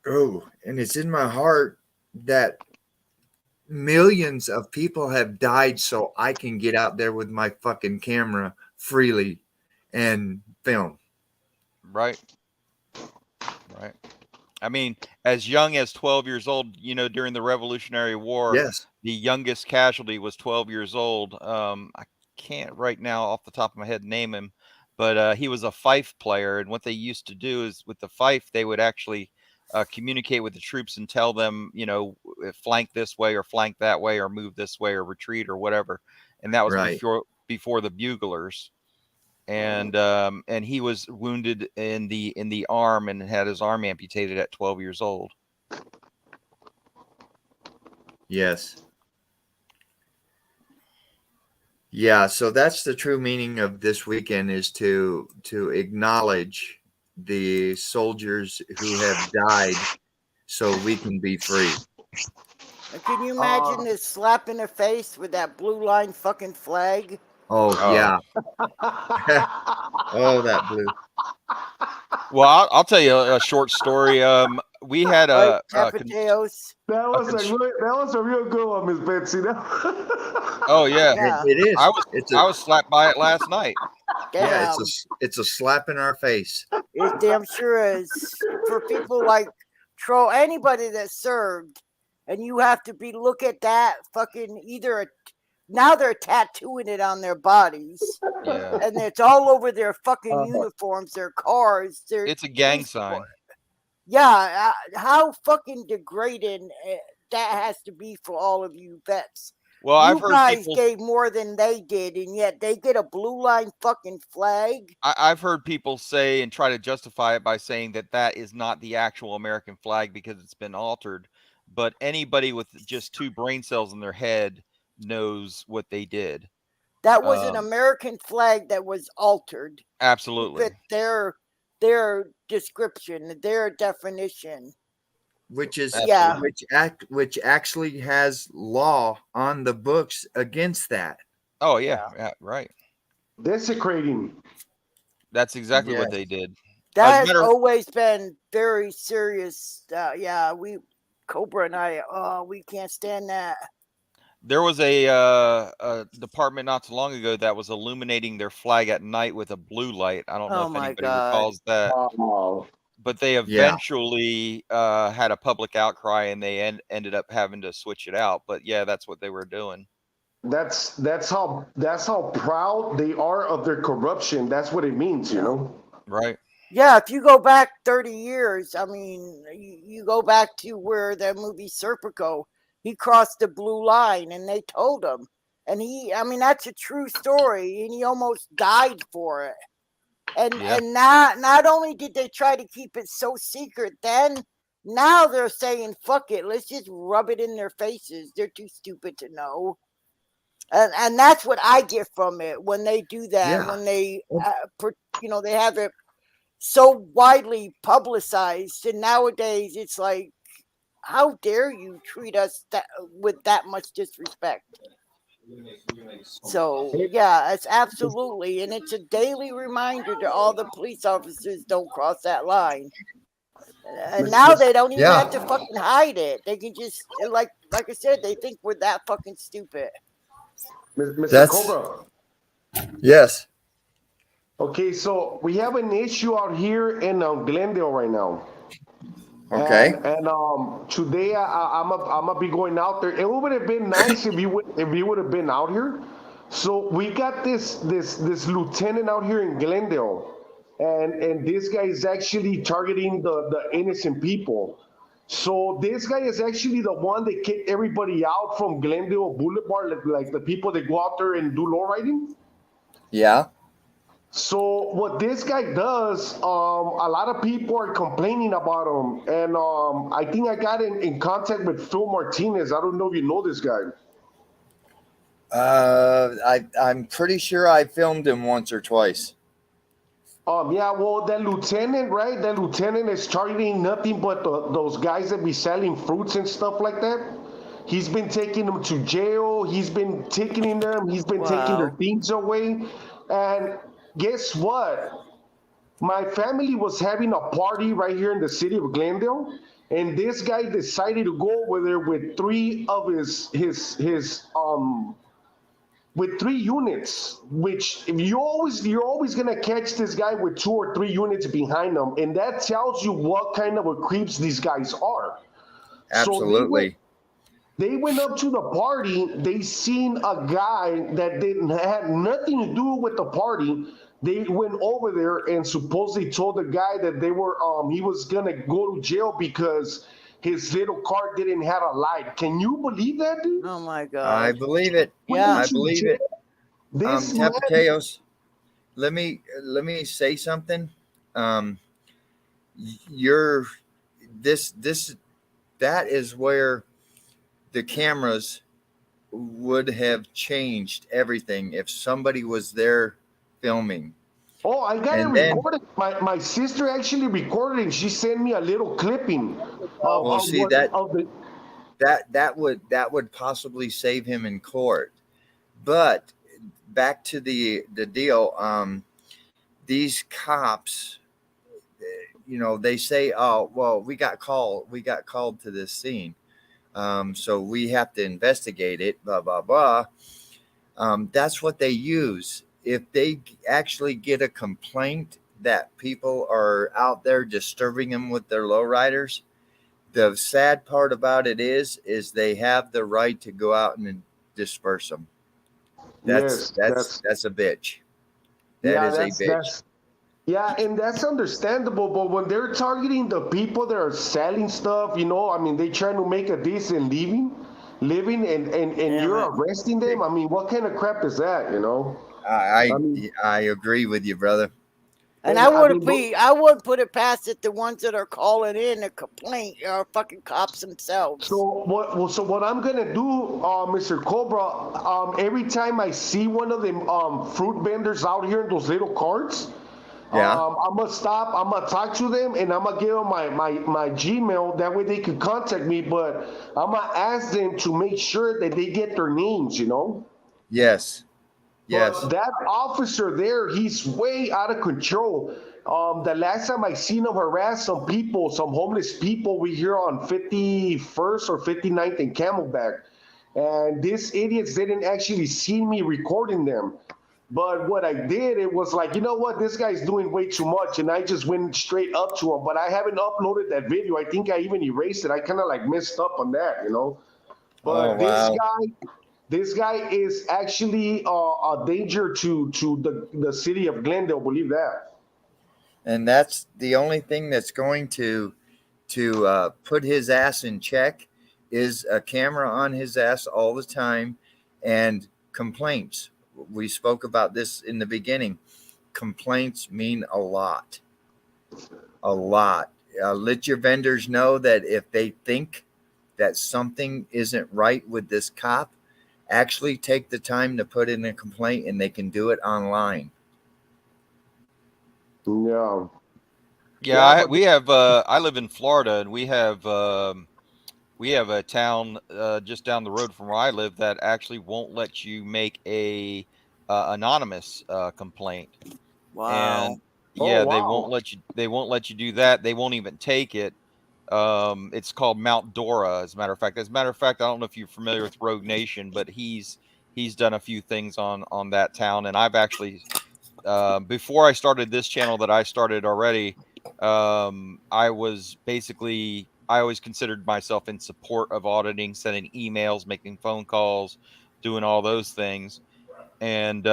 Oh, and it's in my heart that millions of people have died so I can get out there with my fucking camera freely and film. Right. I mean, as young as 12 years old, during the Revolutionary War, Yes. the youngest casualty was 12 years old. I can't right now off the top of my head name him, but he was a fife player. And what they used to do is with the fife, they would actually communicate with the troops and tell them, flank this way or flank that way or move this way or retreat or whatever. And that was Right. before the buglers. And he was wounded in the arm and had his arm amputated at 12 years old. Yes. Yeah, so that's the true meaning of this weekend, is to acknowledge the soldiers who have died so we can be free. And can you imagine this slap in the face with that blue line fucking flag? Oh, yeah. Oh, that blue. Well, I'll tell you a short story. We had Right, Tapateos. That was a real good one, Miss Betsy. oh yeah, Yeah. It is. I was slapped by it last night. Damn. Yeah, it's a slap in our face. It damn sure is. For people like troll anybody that served, and you have to look at that fucking now they're tattooing it on their bodies, Yeah. and it's all over their fucking Uh, uniforms, their cars, their It's a gang police sign. Yeah, how fucking degrading that has to be for all of you vets. Well, I've You heard guys people. gave more than they did, and yet they get a blue line fucking flag. I've heard people say and try to justify it by saying that that is not the actual American flag because it's been altered. But anybody with just 2 brain cells in their head knows what they did. That was an American flag that was altered to Absolutely. fit their description, their definition. which is Yeah. which actually has law on the books against that. Oh yeah, right. Desecrating. That's exactly what Yes. they did. That has matter- always been very serious. Cobra and I, we can't stand that. There was a department not too long ago that was illuminating their flag at night with a blue light. I don't know Oh if my anybody God. recalls that, Wow. but they eventually had a public outcry and they ended up having to switch it out. But yeah, that's what they were doing. That's how proud they are of their corruption. That's what it means, you know. Right. Yeah, if you go back 30 years, I mean, you go back to where the movie Serpico, he crossed the blue line and they told him. And that's a true story, and he almost died for it. And not only did they try to keep it so secret then, now they're saying, fuck it, let's just rub it in their faces. They're too stupid to know. And that's what I get from it when they do that, when they, they have it so widely publicized, and nowadays it's like, how dare you treat us with that much disrespect? So yeah, it's absolutely, and it's a daily reminder to all the police officers, don't cross that line. And now they don't even have to fucking hide it. They can just, like I said, they think we're that fucking stupid. Mr. Cobra. Yes. Okay, so we have an issue out here in Glendale right now. Okay. And today I'm gonna be going out there. It would have been nice if you would have been out here. So we got this lieutenant out here in Glendale, and this guy is actually targeting the innocent people. So this guy is actually the one that kicked everybody out from Glendale Boulevard, like the people that go out there and do lowriding. Yeah. So what this guy does, a lot of people are complaining about him, and I think I got in contact with Phil Martinez. I don't know if you know this guy. I'm pretty sure I filmed him once or twice. Yeah, well, that lieutenant, right? That lieutenant is targeting nothing but those guys that be selling fruits and stuff like that. He's been taking them to jail. He's been ticketing them. He's been taking their things away. And guess what? My family was having a party right here in the city of Glendale, and this guy decided to go over there with three of his with 3 units, which if you're always gonna catch this guy with 2 or 3 units behind him, and that tells you what kind of a creeps these guys are. Absolutely. So they went up to the party. They seen a guy that had nothing to do with the party. They went over there and supposedly told the guy that they were he was gonna go to jail because his little car didn't have a light. Can you believe that, dude? Oh my God. I believe it. Yeah. I believe it. This man, Tapateos, let me say something. That is where the cameras would have changed everything if somebody was there filming. oh, I got And it then- recorded. My sister actually recorded it. She sent me a little clipping of, Well, of see, what- that- of the that would possibly save him in court. But back to the deal, these cops, they say, oh, well, we got called to this scene, so we have to investigate it, blah blah blah. That's what they use. If they actually get a complaint that people are out there disturbing them with their lowriders, the sad part about it is they have the right to go out and disperse them. That's a bitch. That is a bitch. Yeah, and that's understandable. But when they're targeting the people that are selling stuff, I mean, they trying to make a decent living, and you're arresting them. I mean, what kind of crap is that? I agree with you, brother. And I wouldn't put it past it. The ones that are calling in a complaint are fucking cops themselves. So what I'm gonna do, Mr. Cobra, every time I see one of them fruit vendors out here in those little carts, I'm gonna stop. I'm gonna talk to them, and I'm gonna give them my Gmail. That way they can contact me. But I'm gonna ask them to make sure that they get their names. Yes. Yes. But that officer there, he's way out of control. The last time I seen him harass some homeless people, we here on 51st or 59th and Camelback. And these idiots didn't actually see me recording them. But what I did, it was like, you know what, this guy's doing way too much. And I just went straight up to him. But I haven't uploaded that video. I think I even erased it. I kind of like messed up on that, But this guy is actually a danger to the city of Glendale. Believe that. And that's the only thing that's going to put his ass in check is a camera on his ass all the time and complaints. We spoke about this in the beginning. Complaints mean a lot. A lot. Let your vendors know that if they think that something isn't right with this cop, actually take the time to put in a complaint, and they can do it online. Yeah. Yeah, we have. I live in Florida, and we have a town just down the road from where I live that actually won't let you make a anonymous complaint. Wow. And they won't let you. They won't let you do that. They won't even take it. It's called Mount Dora, as a matter of fact. As a matter of fact, I don't know if you're familiar with Rogue Nation, but he's done a few things on that town, and I've actually before I started this channel that I started already, I was basically, I always considered myself in support of auditing, sending emails, making phone calls, doing all those things. And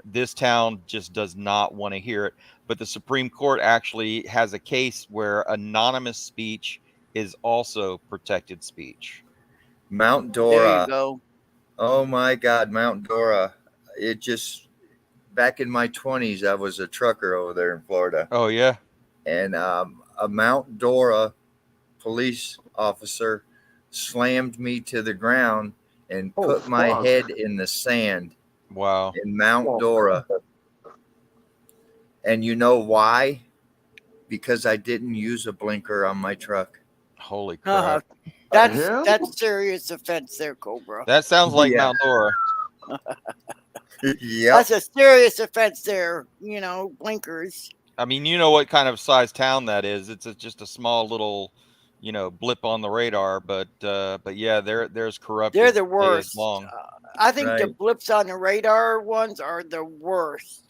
this town just does not want to hear it. But the Supreme Court actually has a case where anonymous speech is also protected speech. Mount Dora. There you go. Oh my God, Mount Dora. It just, back in my 20s, I was a trucker over there in Florida. Oh, yeah. And a Mount Dora police officer slammed me to the ground and put my head in the sand. Wow. In Mount Dora. And you know why? Because I didn't use a blinker on my truck. Holy crap. That's serious offense there, Cobra. That sounds like Mount Dora. Yeah. That's a serious offense there, blinkers. I mean, you know what kind of size town that is. It's just a small little, blip on the radar. But yeah, there's corruption. They're the worst. I think Right. the blips on the radar ones are the worst.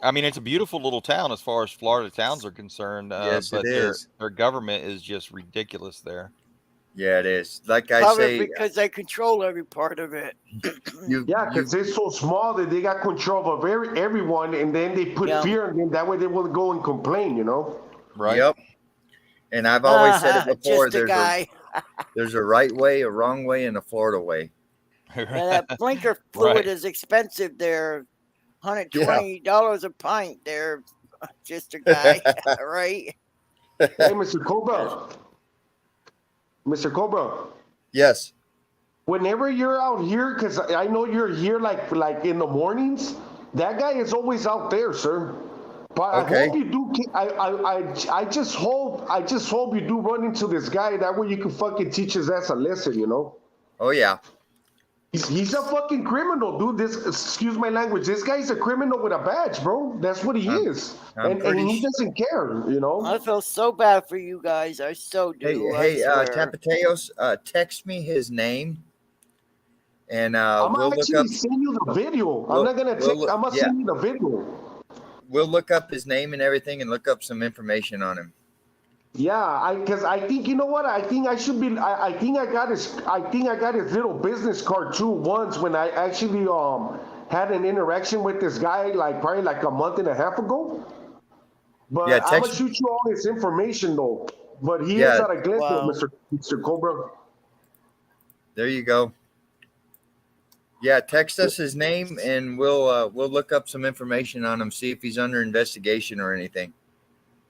I mean, it's a beautiful little town as far as Florida towns are concerned. Yes, but it is. Their government is just ridiculous there. Yeah, it is. Like I Probably say, because they control every part of it. Because they're so small that they got control of everyone, and then they put fear in them. That way they won't go and complain, Right. Yep. And I've always said it before. There's a right way, a wrong way, and a Florida way. that blinker fluid is expensive there. $120 a pint there. Just a guy, right? Hey, Mr. Cobra. Mr. Cobra. Yes. Whenever you're out here, because I know you're here like in the mornings, that guy is always out there, sir. But I hope you do. I just hope you do run into this guy. That way you can fucking teach his ass a lesson, Oh yeah. He's a fucking criminal, dude. Excuse my language. This guy's a criminal with a badge, bro. That's what he is, and he doesn't care, I feel so bad for you guys. I so do. Hey, Tapateos, text me his name, and I'm we'll actually look up. send you the video. I'm not gonna take. I'm gonna send you the video. We'll look up his name and everything, and look up some information on him. Yeah, because I think, you know what? I think I should be. I think I got his. I think I got his little business card too. Once when I actually had an interaction with this guy, like probably like a month and a half ago. Yeah, But I'm gonna text. shoot you all his information though. But he is Yeah, out of Glendale, Wow. Mr. Cobra. there you go. Yeah, text us his name and we'll look up some information on him, see if he's under investigation or anything.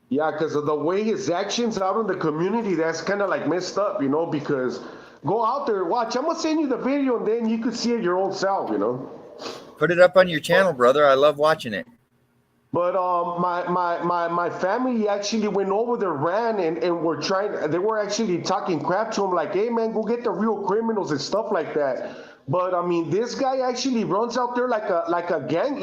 Yeah, because of the way his actions out in the community, that's kind of like messed up, you know. Because go out there, watch. I'm gonna send you the video, and then you could see it your own self, you know. Put it up on your channel, brother. I love watching it. But my family actually went over there, ran, and were trying. They were actually talking crap to him, like, "Hey man, go get the real criminals and stuff like that." But I mean, this guy actually runs out there like a gang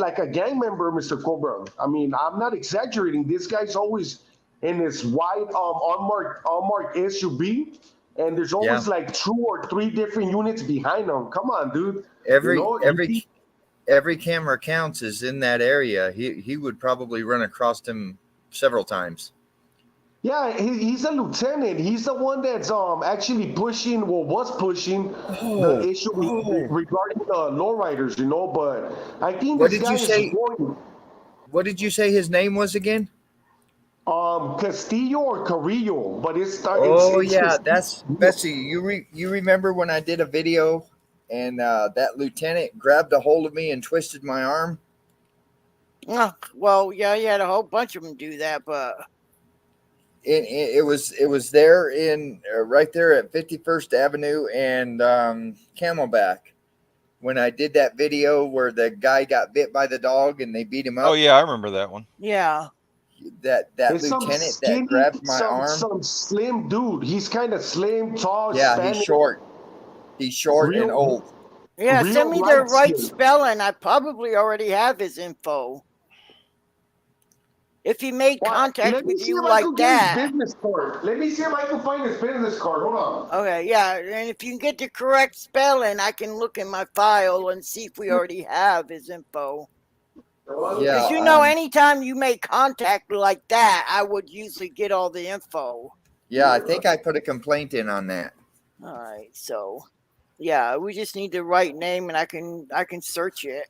member, Mr. Cobra. I mean, I'm not exaggerating. This guy's always in his white unmarked SUV, and there's Yeah. always like 2 or 3 different units behind him. Come on, dude. You Every know, every every camera counts is in that area. He would probably run across him several times. yeah, he's a lieutenant. He's the one that's actually pushing, well, was pushing the issue regarding the lowriders, you know. But I think What this did guy you is say? going What did you say his name was again? Castillo or Carrillo, but Oh it's yeah, Castillo. that's Betsy. You remember when I did a video and that lieutenant grabbed a hold of me and twisted my arm? Well, yeah, you had a whole bunch of them do that, but It was there in right there at 51st Avenue and Camelback when I did that video where the guy got bit by the dog and they beat him Oh up. yeah, I remember that one. yeah. That It's some lieutenant that skinny, grabbed my arm. some slim dude. He's kind of slim, tall, Yeah, he's Spanish, short. He's short and real, old. Yeah, send real me the light right skin. spelling. I probably already have his info. If he made Well, contact let me with see you if I like can get his that. business card. Let me see if I can find his business card. Hold on. Okay, yeah, and if you can get the correct spelling, I can look in my file and see if we already have his info. Yeah, Because anytime you make contact like that, I would usually get all the info. yeah. I think I put a complaint in on that. All right, so yeah, we just need the right name, and I can search it.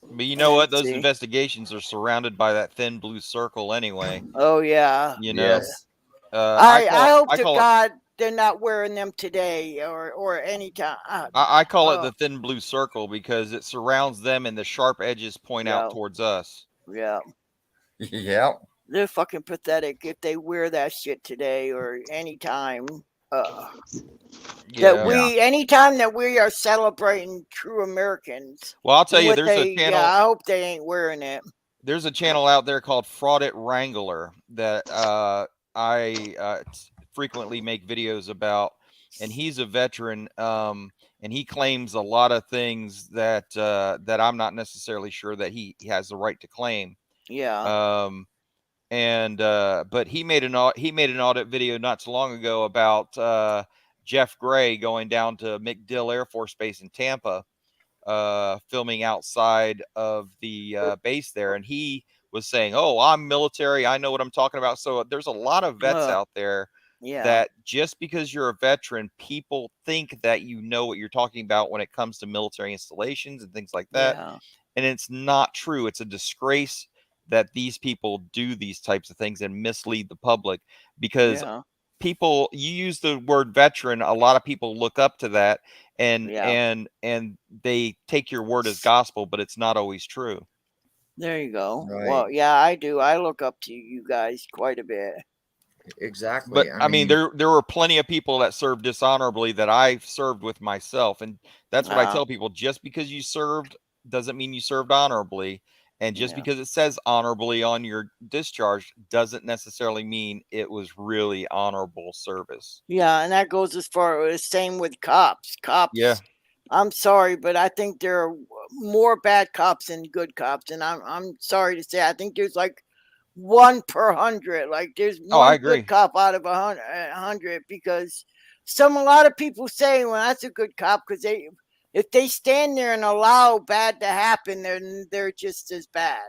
But you know what? Those See. investigations are surrounded by that thin blue circle anyway. Oh yeah. You know, Yes. I hope I to call it God they're not wearing them today or anytime. I call it the thin blue circle because it surrounds them and the sharp edges point Yeah. out towards us. Yeah. Yeah. They're fucking pathetic if they wear that shit today or anytime. Yeah. That anytime that we are celebrating true Americans. Well, I'll tell you, what there's a channel. Yeah, I hope they ain't wearing it. There's a channel out there called Fraud It Wrangler that I frequently make videos about, and he's a veteran, and he claims a lot of things that that I'm not necessarily sure that he has the right to claim. Yeah. But he made an audit video not too long ago about Jeff Gray going down to MacDill Air Force Base in Tampa, filming outside of the base there, and he was saying, "Oh, I'm military. I know what I'm talking about." So there's a lot of vets out there that just because you're a veteran, people think that you know what you're talking about when it comes to military installations and things like that. Yeah. And it's not true. It's a disgrace that these people do these types of things and mislead the public, because people, you use the word veteran, a lot of people look up to that and they take your word as gospel, but it's not always true. There you go. Right. Well, yeah, I do. I look up to you guys quite a bit. Exactly. But I mean, there were plenty of people that served dishonorably that I've served with myself, and that's what I tell people. Just because you served doesn't mean you served honorably. And just because it says honorably on your discharge doesn't necessarily mean it was really honorable service. Yeah, and that goes as far as same with cops. Cops. Yeah. I'm sorry, but I think there are more bad cops than good cops, and I'm sorry to say, I think there's like 1 per 100. Like there's one good cop out of 100, because a lot of people say, well, that's a good cop, because if they stand there and allow bad to happen, then they're just as bad.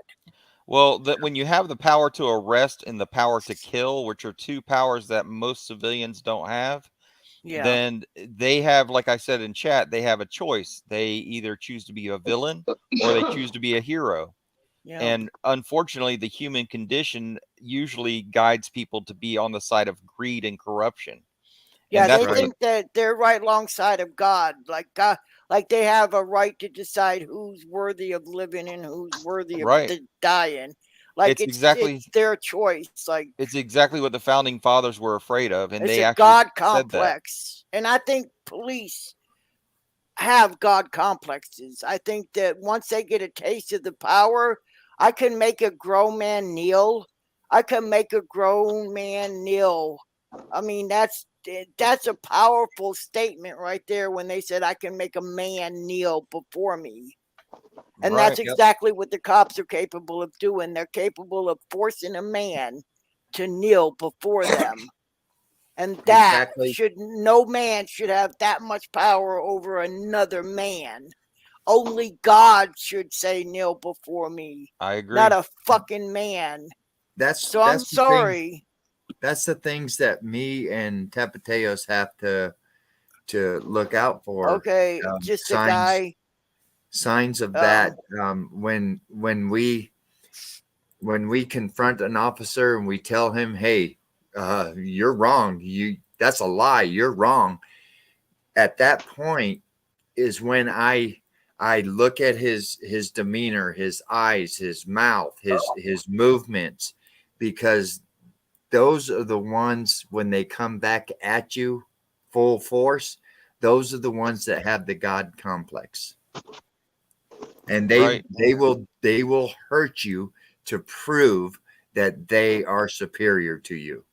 Well, that when you have the power to arrest and the power to kill, which are two powers that most civilians don't have, Yeah. then they have, like I said in chat, they have a choice. They either choose to be a villain or they choose to be a hero. Yeah. And unfortunately, the human condition usually guides people to be on the side of greed and corruption. Yeah, And that's they what think that they're right alongside of God, like they have a right to decide who's worthy of living and who's worthy of right. dying. Like It's exactly it's their choice. Like it's exactly what the founding fathers were afraid of, and it's they a actually God said that. complex, and I think police have God complexes. I think that once they get a taste of the power, I can make a grown man kneel. I can make a grown man kneel. I mean, that's a powerful statement right there when they said I can make a man kneel before me. And that's Right. exactly what the cops are capable of doing. They're capable of forcing a man to kneel before them. And that Exactly. no man should have that much power over another man. Only God should say kneel before me, I agree. not a fucking man. So I'm That's the thing. sorry. That's the things that me and Tapateos have to look out for. Okay, just a guy. Signs of that. When we confront an officer and we tell him, "Hey, you're wrong. That's a lie. You're wrong." At that point is when I look at his demeanor, his eyes, his mouth, his movements, because those are the ones when they come back at you full force. Those are the ones that have the God complex, and they will hurt you to prove that they are superior to you.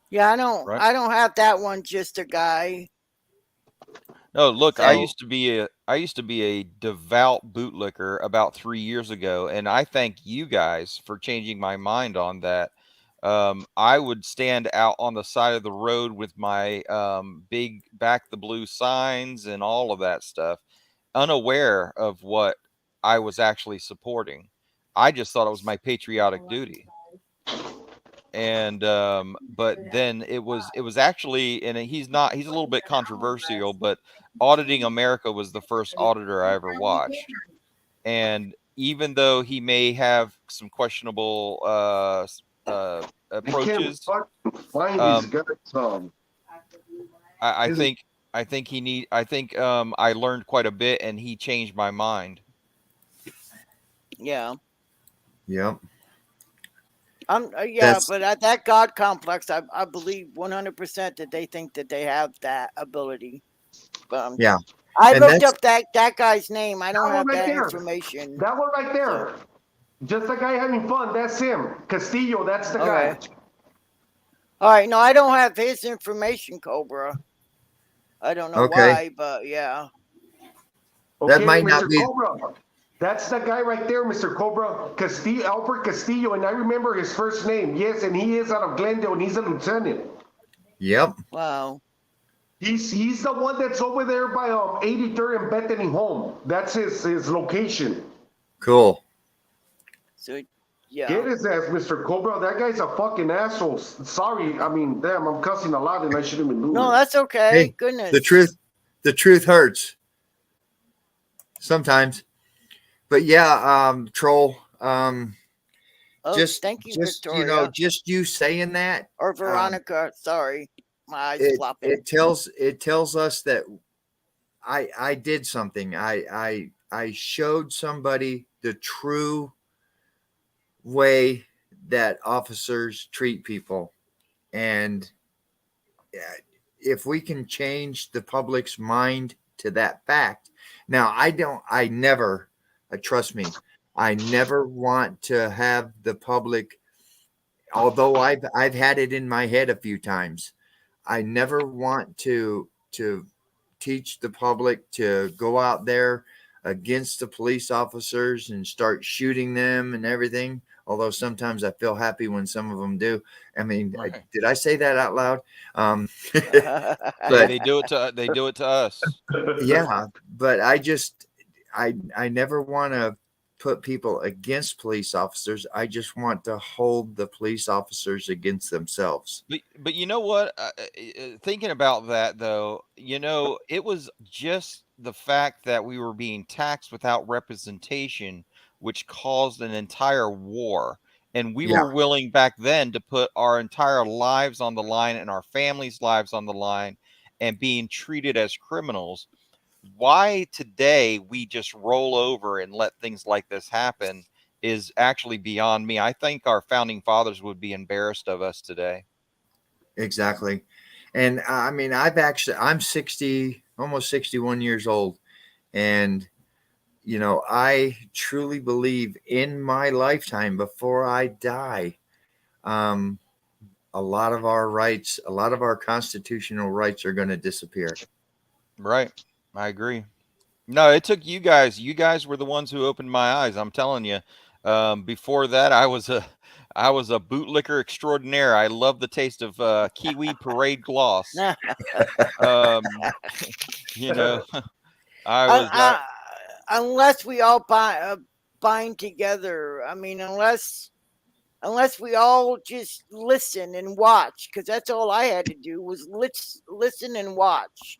Yeah, I don't have that one. Just a guy. No, look, So- I used to be a devout bootlicker about 3 years ago, and I thank you guys for changing my mind on that. I would stand out on the side of the road with my big back the blue signs and all of that stuff, unaware of what I was actually supporting. I just thought it was my patriotic duty. And but then it was actually, and he's a little bit controversial, but Auditing America was the first auditor I ever watched. And even though he may have some questionable approaches, I think I learned quite a bit, and he changed my mind. Yeah. Yep. But that God complex, I believe 100% that they think that they have that ability. Yeah. I And looked up that guy's name. I don't That have one right that there. information. That one right there. Just a guy having fun. That's him. Castillo, that's the guy. All right. No, I don't have his information, Cobra. I don't know why, but yeah. Okay, That might Mr. not be. Cobra. That's the guy right there, Mr. Cobra. Albert Castillo, and I remember his first name. Yes, and he is out of Glendale, and he's a lieutenant. Yep. Wow. He's the one that's over there by 83rd and Bethany Home. That's his location. Cool. So, yeah. Get his ass, Mr. Cobra. That guy's a fucking asshole. Sorry, I mean, damn, I'm cussing a lot, and I shouldn't be doing it. No, that's okay. Hey, Goodness. The truth hurts sometimes. But yeah, Troll. Thank you, Victoria. Just you saying that, or Veronica. Sorry, my eyes flopping. It tells us that I did something. I showed somebody the true way that officers treat people, and if we can change the public's mind to that fact. Now, trust me, I never want to have the public, although I've had it in my head a few times. I never want to teach the public to go out there against the police officers and start shooting them and everything. Although sometimes I feel happy when some of them do. I mean, Right. did I say that out loud? But they do it to us. Yeah, but I never want to put people against police officers. I just want to hold the police officers against themselves. But you know what? Thinking about that though, it was just the fact that we were being taxed without representation, which caused an entire war. And we Yeah, were willing back then to put our entire lives on the line and our families' lives on the line and being treated as criminals. Why today we just roll over and let things like this happen is actually beyond me. I think our founding fathers would be embarrassed of us today. exactly. And I mean, I'm 60, almost 61 years old. And, I truly believe in my lifetime before I die, um, a lot of our rights, a lot of our constitutional rights are going to disappear. Right. I agree. No, it took you guys. You guys were the ones who opened my eyes. I'm telling you. Before that, I was a bootlicker extraordinaire. I love the taste of Kiwi Parade Gloss. Um, you know, I was. Unless we all bind together. I mean, unless we all just listen and watch, because that's all I had to do was listen and watch.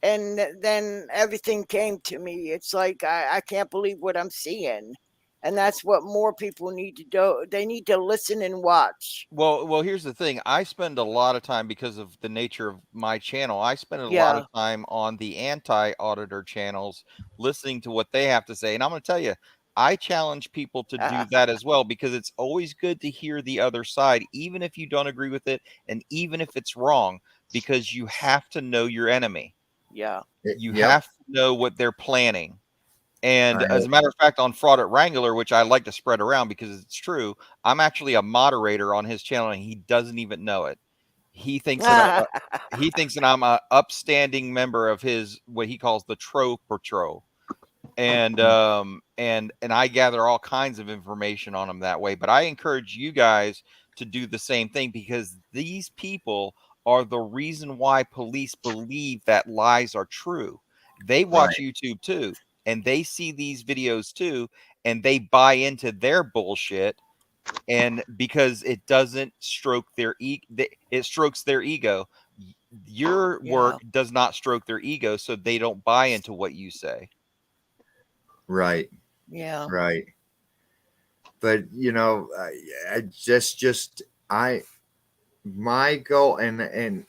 And then everything came to me. It's like, I can't believe what I'm seeing. And that's what more people need to do. They need to listen and watch. Well, here's the thing. I spend a lot of time because of the nature of my channel. I spend a lot Yeah. of time on the anti-auditor channels, listening to what they have to say. And I'm going to tell you, I challenge people to do that as well, because it's always good to hear the other side, even if you don't agree with it, and even if it's wrong, because you have to know your enemy. Yeah. You Yep. have to know what they're planning. And I as a matter of fact, on Fraud at Wrangler, which I like to spread around because it's true, I'm actually a moderator on his channel, and he doesn't even know it. He thinks that I'm a upstanding member of his, what he calls the Tro Patrol, and I gather all kinds of information on him that way. But I encourage you guys to do the same thing, because these people are the reason why police believe that lies are true. They watch Right. YouTube too, and they see these videos too, and they buy into their bullshit. And because it doesn't stroke their it strokes their ego. Your Yeah. work does not stroke their ego, so they don't buy into what you say. Right. Yeah. Right. But I just I my goal, and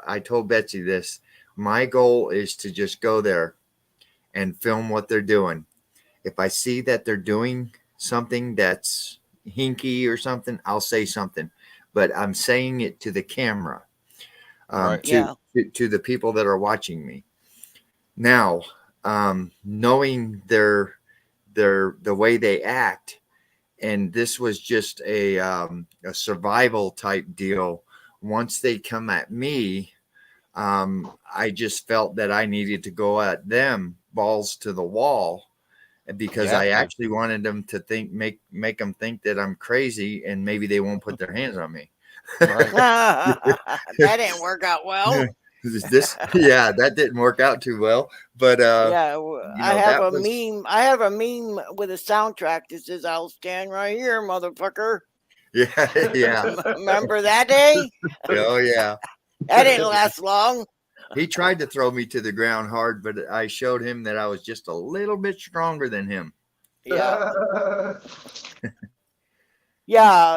I told Betsy this. My goal is to just go there and film what they're doing. If I see that they're doing something that's hinky or something, I'll say something. But I'm saying it to the camera, Right. Yeah. to the people that are watching me. Now, knowing the way they act, and this was just a survival type deal. Once they come at me, I just felt that I needed to go at them balls to the wall, You because have I to. actually wanted them to make them think that I'm crazy, and maybe they won't put their hands on me. Right. That didn't work out well. Yeah, that didn't work out too well, but Yeah, I have that a was meme. I have a meme with a soundtrack that says, "I'll stand right here, motherfucker." yeah. Remember that day? Oh yeah. That didn't last long. He tried to throw me to the ground hard, but I showed him that I was just a little bit stronger than him. Yeah,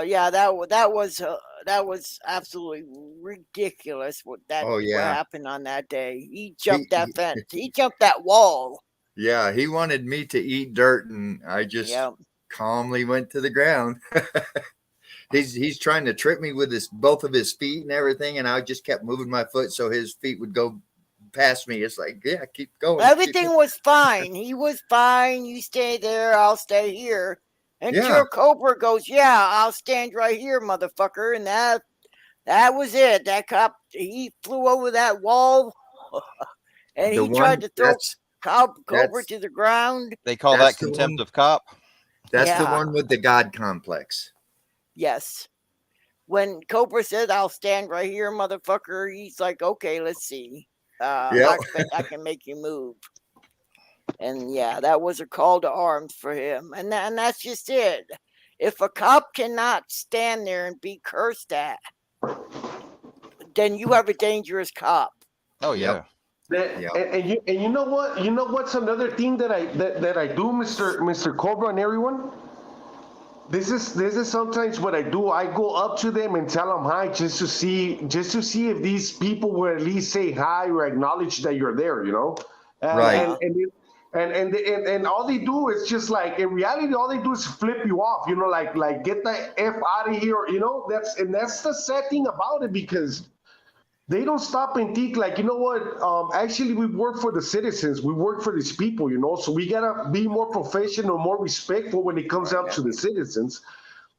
yeah. That was absolutely ridiculous. What Oh yeah. happened on that day? He He, jumped that fence. He jumped that wall. yeah, he wanted me to eat dirt, and I just Yeah. calmly went to the ground. He's trying to trip me with both of his feet and everything, and I just kept moving my foot so his feet would go past me. It's like, yeah, keep going. Everything was fine. He was fine. You stay there. I'll stay here. Yeah, Until Cobra goes, yeah, I'll stand right here, motherfucker. And that was it. That cop, he flew over that wall, and the he tried one to throw Cobra that's to the ground. They call that's that the contempt one. of cop. That's the Yeah. one with the God complex. Yes. When Cobra said, I'll stand right here, motherfucker, he's like, okay, let's see. Yep. I expect I can make you move. And yeah, that was a call to arms for him. And that's just it. If a cop cannot stand there and be cursed at, then you have a dangerous cop. Oh Yep. yeah. Yep. And you know what? You know what's another thing that I do, Mr. Cobra and everyone? This is sometimes what I do. I go up to them and tell them hi just to see if these people will at least say hi or acknowledge that you're there, you know. Right. And all they do is just like, in reality, all they do is flip you off, you know, like get the F out of here, you know. That's the sad thing about it, because they don't stop and think like, you know what, actually we work for the citizens, we work for these people, you know, so we gotta be more professional, more respectful when it comes out to the citizens.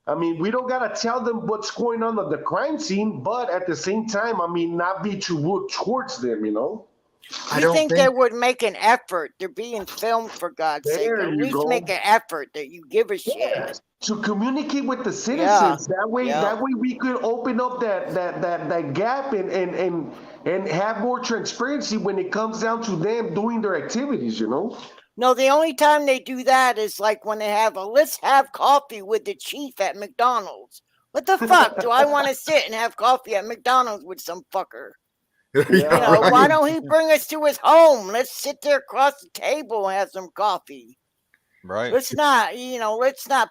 I mean, we don't gotta tell them what's going on at the crime scene, but at the same time, I mean, not be too rude towards them, you know. I You don't think think they would make an effort? They're being filmed, for God's sake. There At you least go. make an effort that you give a shit. To communicate with the Yeah. citizens, that way Yeah. we could open up that gap and have more transparency when it comes down to them doing their activities, you know. No, the only time they do that is like when they have a let's have coffee with the chief at McDonald's. What the fuck? Do I want to sit and have coffee at McDonald's with some fucker? Yeah, You know, right. why don't he bring us to his home? Let's sit there across the table and have some coffee. Right. Let's not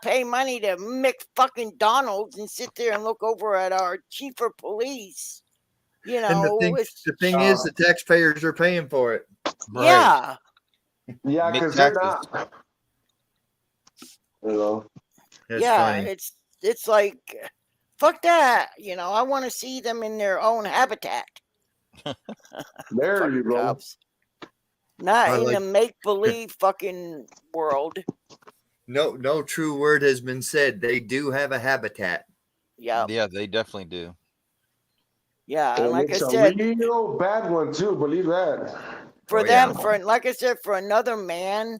pay money to McFucking-Donald's and sit there and look over at our chief of police. You And know, the thing is, the taxpayers are paying for it. Right. yeah. Yeah, Make because they're taxes. not. You know. That's Yeah, funny. it's like fuck that. You know, I want to see them in their own habitat. There you Fucking go. cops. Not I in like- a make believe fucking world. No true word has been said. They do have a habitat. Yeah. Yeah, they definitely do. Yeah. And And like I it's a said, real bad one too, believe that. for Oh, yeah. them, for like I said, for another man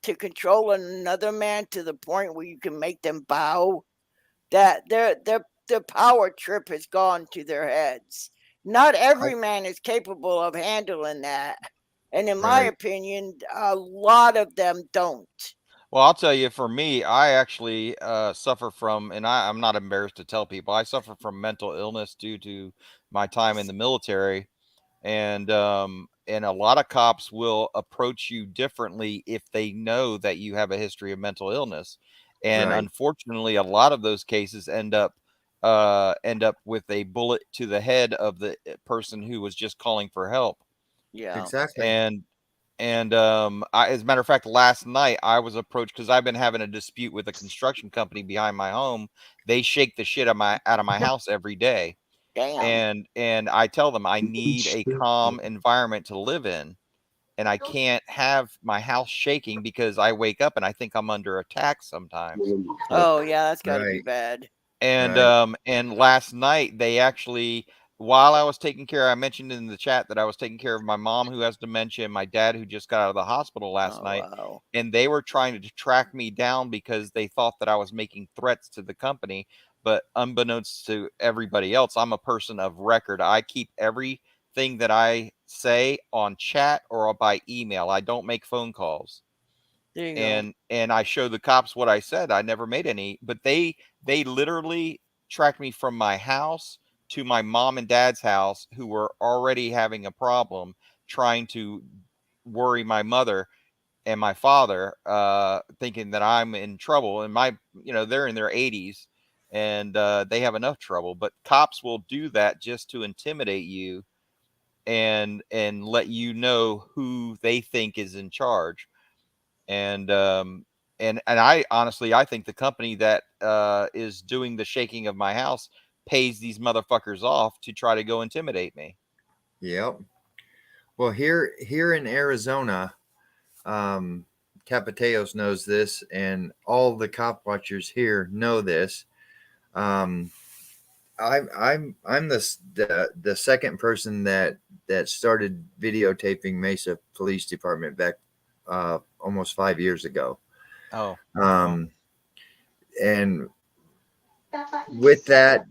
to control another man to the point where you can make them bow, that their power trip has gone to their heads. Not every man is capable of handling that. And in my Right. opinion, a lot of them don't. Well, I'll tell you, for me, I actually suffer from, and I'm not embarrassed to tell people, I suffer from mental illness due to my time in the military. And a lot of cops will approach you differently if they know that you have a history of mental illness. And Right. unfortunately, a lot of those cases end up with a bullet to the head of the person who was just calling for help. Yeah. Exactly. And as a matter of fact, last night I was approached because I've been having a dispute with a construction company behind my home. They shake the shit out of my house every day. Damn. And I tell them I need a calm environment to live in, and I can't have my house shaking because I wake up and I think I'm under attack sometimes. Oh yeah, that's got to be Right. bad. And Right. and last night they actually, while I was taking care, I mentioned in the chat that I was taking care of my mom who has dementia and my dad who just got out of the hospital last Oh night, wow. and they were trying to track me down because they thought that I was making threats to the company. But unbeknownst to everybody else, I'm a person of record. I keep everything that I say on chat or by email. I don't make phone calls. There you go. And I show the cops what I said. I never made any, but they literally tracked me from my house to my mom and dad's house, who were already having a problem trying to worry my mother and my father, thinking that I'm in trouble. And they're in their 80s, and they have enough trouble. But cops will do that just to intimidate you and let you know who they think is in charge. And I honestly, I think the company that is doing the shaking of my house pays these motherfuckers off to try to go intimidate me. Yep. Well, here in Arizona, Capateos knows this, and all the cop watchers here know this. I'm the second person that started videotaping Mesa Police Department back almost 5 years ago. Oh, And with that,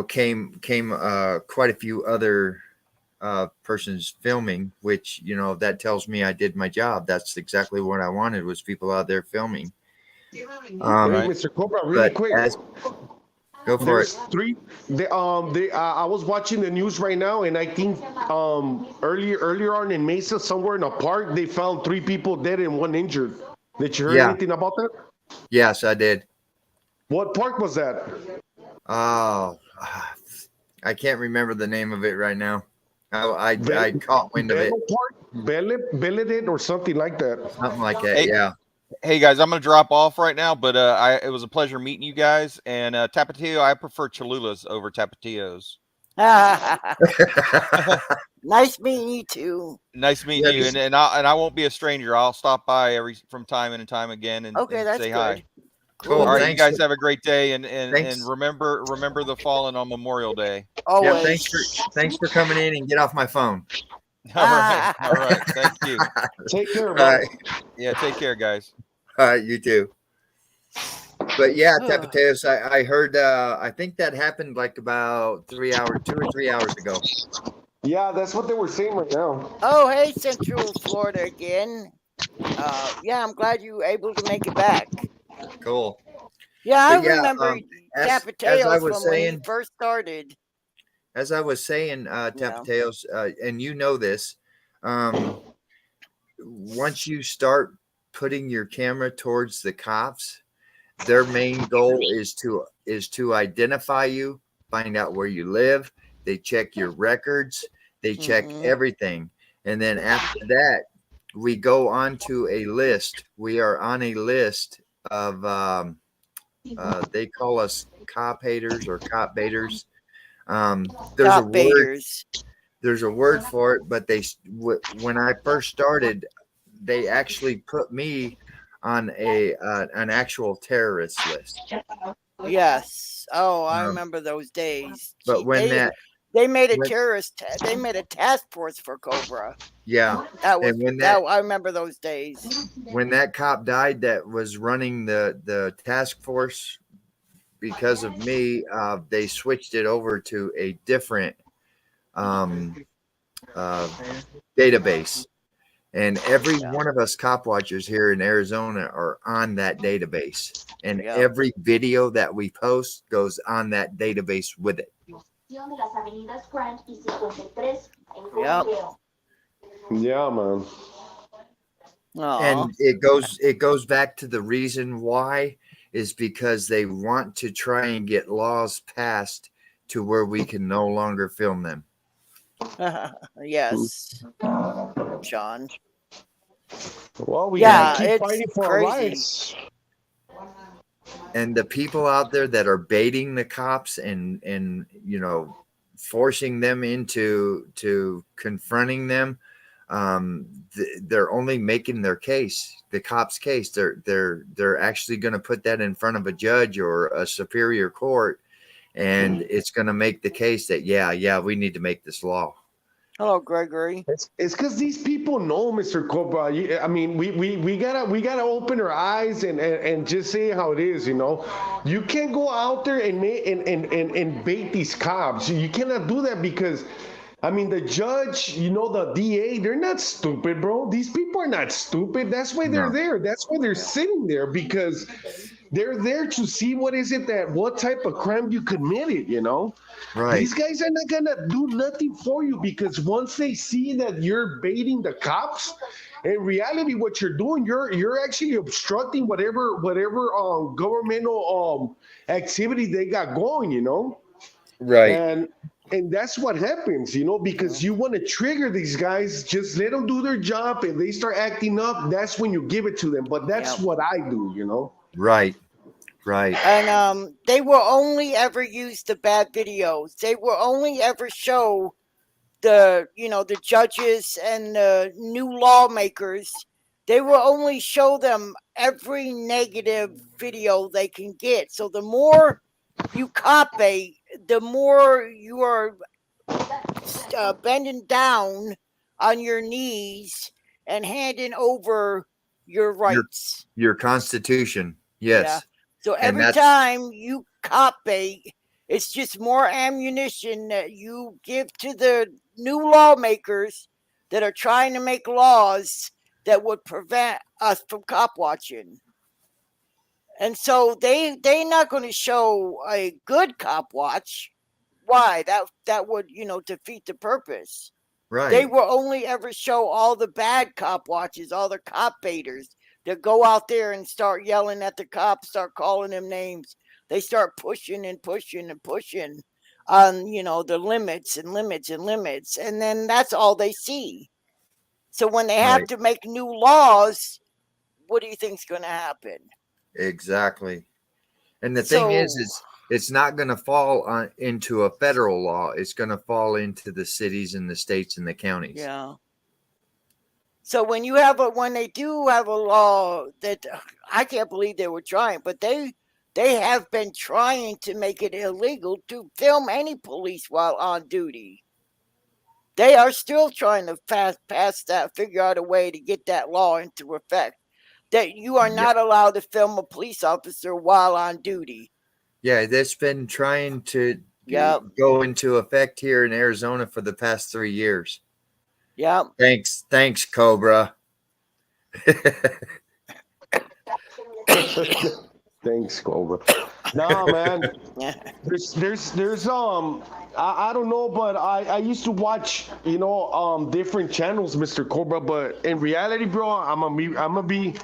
came quite a few other person's filming, which, you know, that tells me I did my job. That's exactly what I wanted, was people out there filming. Hey, Right. Mr. Cobra, really But quick. go for There's it. three. I was watching the news right now, and I think earlier on in Mesa, somewhere in a park, they found 3 people dead and 1 injured. Did you hear Yeah. anything about that? Yes, I did. What park was that? Oh, I can't remember the name of it right now. I caught wind of it. Bello Park, Belledit, or something like that. Something like that. Hey, Yeah. Hey guys, I'm gonna drop off right now, but it was a pleasure meeting you guys. And Tapatio, I prefer Cholulas over Tapatios. Nice meeting you too. Nice meeting Yeah, you, just- and I won't be a stranger. I'll stop by from time and time again and, Okay, and that's say good. hi. Cool. All right, you Thanks. guys have a great day, and Thanks. remember the fallen on Memorial Day. Yeah, Always. thanks for coming in, and get off my phone. All right, thank you. Take care, All bro. right. Yeah, take care, guys. All right, you too. But yeah, Tapateos, I heard, I think that happened like about 2 or 3 hours ago. Yeah, that's what they were saying right now. Oh, hey, Central Florida again. Yeah, I'm glad you were able to make it back. Cool. Yeah, I But yeah, remember as I Tapateos was from when he saying, first started. as I was saying, Tapateos, and you know this, once you start putting your camera towards the cops, their main goal is to identify you, find out where you live. They check your records, they check everything, and then after that, we go on to a list. We are on a list of they call us cop haters or cop baiters. There's a Top word. baiters. There's a word for it, but when I first started, they actually put me on an actual terrorist list. Yes. Oh, I remember those days. But Gee, when they made a terrorist, they made a task force for Cobra. yeah, That was and when that. I remember those days. when that cop died that was running the task force, because of me, they switched it over to a different database. And every one of us cop watchers here in Arizona are on that database. And every video that we post goes on that database with it. Yep. Yeah, man. And it goes back to the reason why is because they want to try and get laws passed to where we can no longer film them. Yes, Sean. Well, we gotta keep fighting for our crazy. rights. And the people out there that are baiting the cops and you know, forcing them into confronting them, they're only making their case, the cop's case. They're actually going to put that in front of a judge or a superior court, and it's going to make the case that yeah, we need to make this law. Hello, Gregory. It's because these people know, Mr. Cobra. I mean, we gotta open our eyes and just say how it is. You know, you can't go out there and bait these cops. You cannot do that because, I mean, the judge, you know, the DA, they're not stupid, bro. These people are not stupid. That's why they're there. That's why they're sitting there, because they're there to see what type of crime you committed, you know? Right. These guys are not gonna do nothing for you, because once they see that you're baiting the cops, in reality, what you're doing, you're actually obstructing whatever governmental activity they got going, you know? Right. And that's what happens, you know, because you want to trigger these guys. Just let them do their job, and they start acting up. That's when you give it to them. But that's what I do, you know. Right. And they will only ever use the bad videos. They will only ever show the judges and the new lawmakers. They will only show them every negative video they can get. So the more you copy, the more you are bending down on your knees and handing over your rights. Your Constitution. Yes. Yeah. So every time you copy, it's just more ammunition that you give to the new lawmakers that are trying to make laws that would prevent us from cop watching. And so they're not going to show a good cop watch. Why? That would, defeat the purpose. Right. They will only ever show all the bad cop watches, all the cop baiters that go out there and start yelling at the cops, start calling them names. They start pushing and pushing and pushing on, the limits and limits and limits. And then that's all they see. So when they have Right. to make new laws, what do you think's going to happen? Exactly. And the thing is it's not going to fall into a federal law. It's going to fall into the cities and the states and the counties. Yeah. So when they do have a law that I can't believe they were trying, but they have been trying to make it illegal to film any police while on duty. They are still trying to pass that, figure out a way to get that law into effect, that you are not allowed to film a police officer while on duty. Yeah, that's been trying to go into effect here in Arizona for the past 3 years. Yeah. Thanks, Cobra. Thanks, Cobra. Nah, man. There's I don't know, but I used to watch, different channels, Mr. Cobra, but in reality, bro, I'm gonna be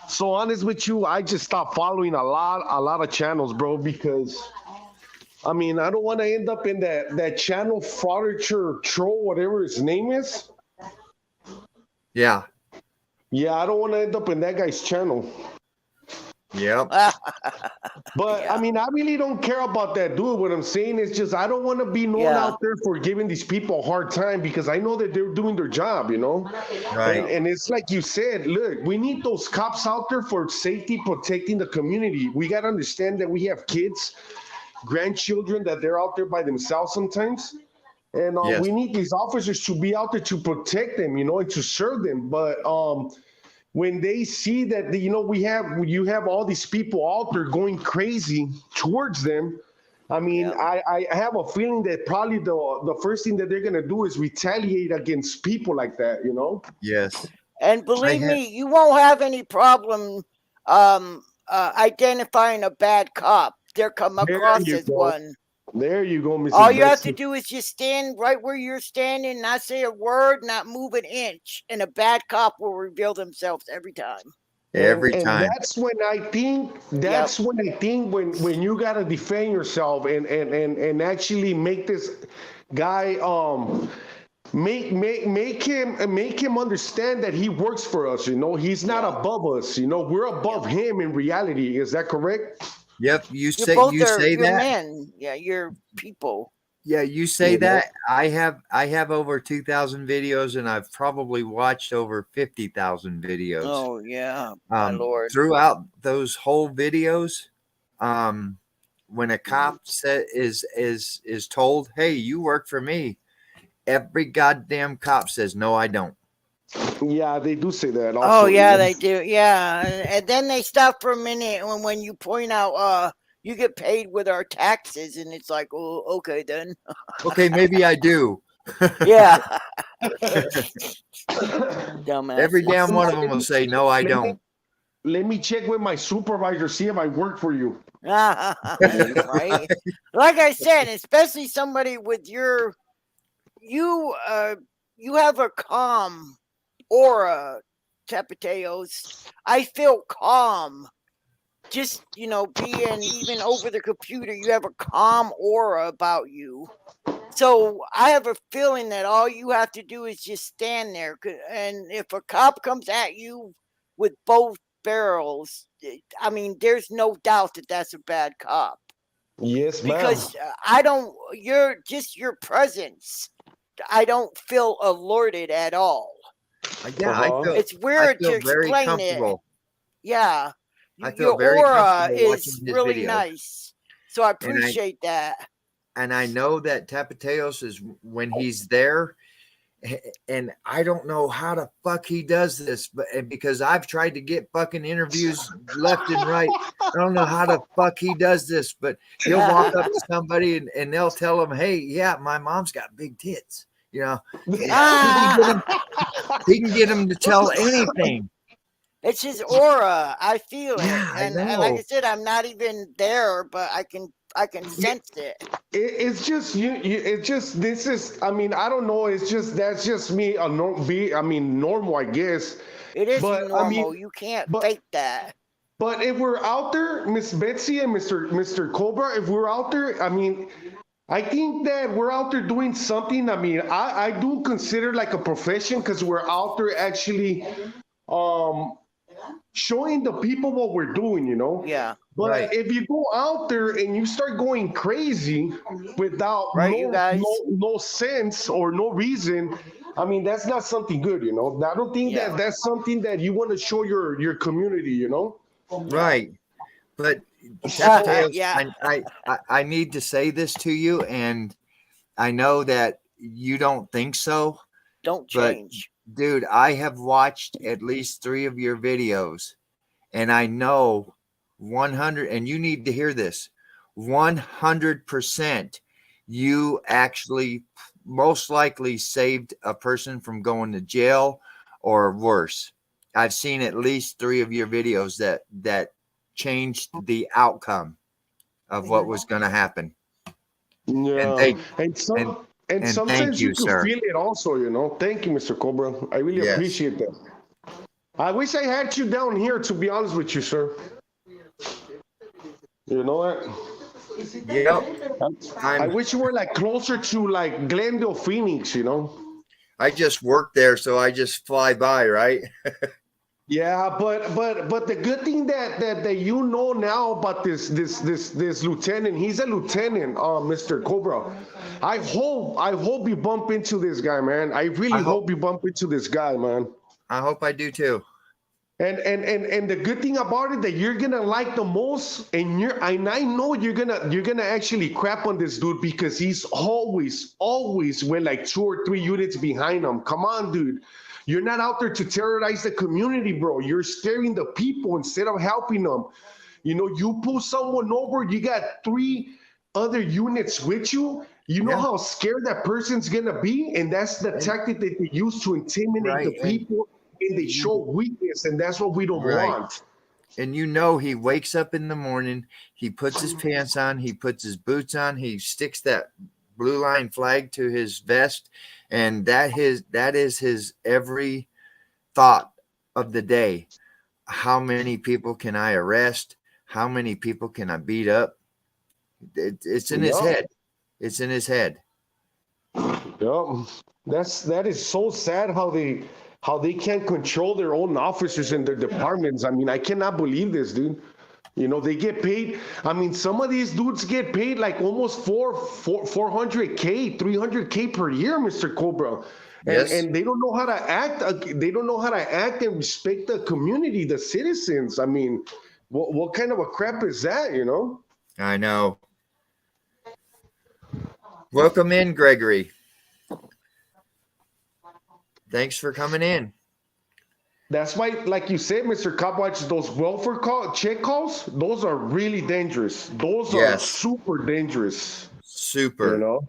so honest with you. I just stopped following a lot of channels, bro, because I don't want to end up in that channel frauditure troll, whatever his name is. Yeah. Yeah, I don't want to end up in that guy's channel. Yep. But I really don't care about that, dude. What I'm saying is just I don't want to be known out there for giving these people a hard time, because I know that they're doing their job, Right. And it's like you said, look, we need those cops out there for safety, protecting the community. We got to understand that we have kids, grandchildren, that they're out there by themselves sometimes. And we need these officers to be out there to protect them, and to serve them. But when they see that, you have all these people out there going crazy towards them, I have a feeling that probably the first thing that they're going to do is retaliate against people like that, Yes. And believe me, you won't have any problem identifying a bad cop. They'll come across as one. There you go, Mrs. All you have to do is just stand right where you're standing, not say a word, not move an inch, and a bad cop will reveal themselves every time. Every time. And that's when I think when you gotta defend yourself and actually make this guy make him understand that he works for us. He's not above us. We're above him in reality. Is that correct? Yep, you say you're that. Men. Yeah, you're people. Yeah, you say that. I have over 2,000 videos, and I've probably watched over 50,000 videos. Oh yeah, my Lord. Throughout those whole videos, when a cop is told, "Hey, you work for me," every goddamn cop says, "No, I don't." Yeah, they do say that also. Oh yeah, they do. Yeah, and then they stop for a minute when you point out, you get paid with our taxes, and it's like, oh, okay then. Okay, maybe I do. Yeah. Dumbass. Every damn one of them will say, "No, I don't." Let me check with my supervisor, see if I work for you. Right. Like I said, especially somebody with you have a calm aura, Tapateos. I feel calm. Just, being even over the computer, you have a calm aura about you. So I have a feeling that all you have to do is just stand there. And if a cop comes at you with both barrels, there's no doubt that that's a bad cop. Yes, ma'am. Because your presence, I don't feel alerted at all. Yeah, I feel it's weird to explain it. Yeah. Your aura is really nice. So I appreciate that. And I know that Tapateos is when he's there, and I don't know how the fuck he does this, but because I've tried to get fucking interviews left and right. I don't know how the fuck he does this, but he'll walk up to somebody and they'll tell him, "Hey, yeah, my mom's got big tits." You know, Ah, he can get him to tell anything. it's his aura. I feel it, Yeah, I and like I know. said, I'm not even there, but I can sense it. It's just it's just this is. I mean, I don't know. It's just that's just me. I mean, normal, I guess. It is But I mean, normal. You can't but fake that. but if we're out there, Miss Betsy and Mr. Cobra, if we're out there, I mean, I think that we're out there doing something. I mean, I do consider like a profession because we're out there actually um showing the people what we're doing, you know. Yeah, But Right. if you go out there and you start going crazy without right, you guys. no sense or no reason, I mean that's not something good, you know. I don't think Yeah. that that's something that you want to show your community, you know. Right. But Tails, Yeah. I need to say this to you, and I know that you don't think so, Don't but change. dude, I have watched at least 3 of your videos, and I know 100, and you need to hear this, 100% you actually most likely saved a person from going to jail or worse. I've seen at least 3 of your videos that changed the outcome of what was going to happen. And Yeah, thank and and some and and thank sometimes you you, can sir. feel it also, you know. Thank you, Mr. Cobra. I really Yes. appreciate that. I wish I had you down here, to be honest with you, sir. You know what? Yep. I wish you were like closer to like Glendale, Phoenix, you know. I just work there, so I just fly by, right? Yeah, but the good thing that you know now about this lieutenant, he's a lieutenant, Mr. Cobra. I hope you bump into this guy, man. I really I hope hope you bump into this guy, man. I do too. And the good thing about it that you're gonna like the most, and I know you're gonna actually crap on this dude because he's always with like 2 or 3 units behind him. Come on, dude. You're not out there to terrorize the community, bro. You're scaring the people instead of helping them. You know, you pull someone over, you got 3 other units with you. You know Yeah. how scared that person's gonna be, and that's the And, tactic that they use to intimidate right. the people, and they show weakness, and that's what we don't Right. want. And you know, he wakes up in the morning, he puts his pants on, he puts his boots on, he sticks that blue line flag to his vest, and that is his every thought of the day. How many people can I arrest? How many people can I beat up? It's in his Yup, head. It's in his head. yup. That is so sad how they can't control their own officers in their departments. I mean, I cannot believe this, dude. You know, they get paid. I mean, some of these dudes get paid like almost 400K, 300K per year, Mr. Cobra. And Yes, they don't know how to act. They don't know how to act and respect the community, the citizens. I mean, what kind of a crap is that, you know? I know. Welcome in, Gregory. Thanks for coming in. That's why, like you said, Mr. Copwatch, those welfare check calls, those are really dangerous. Those are Yes, super dangerous, you super. know?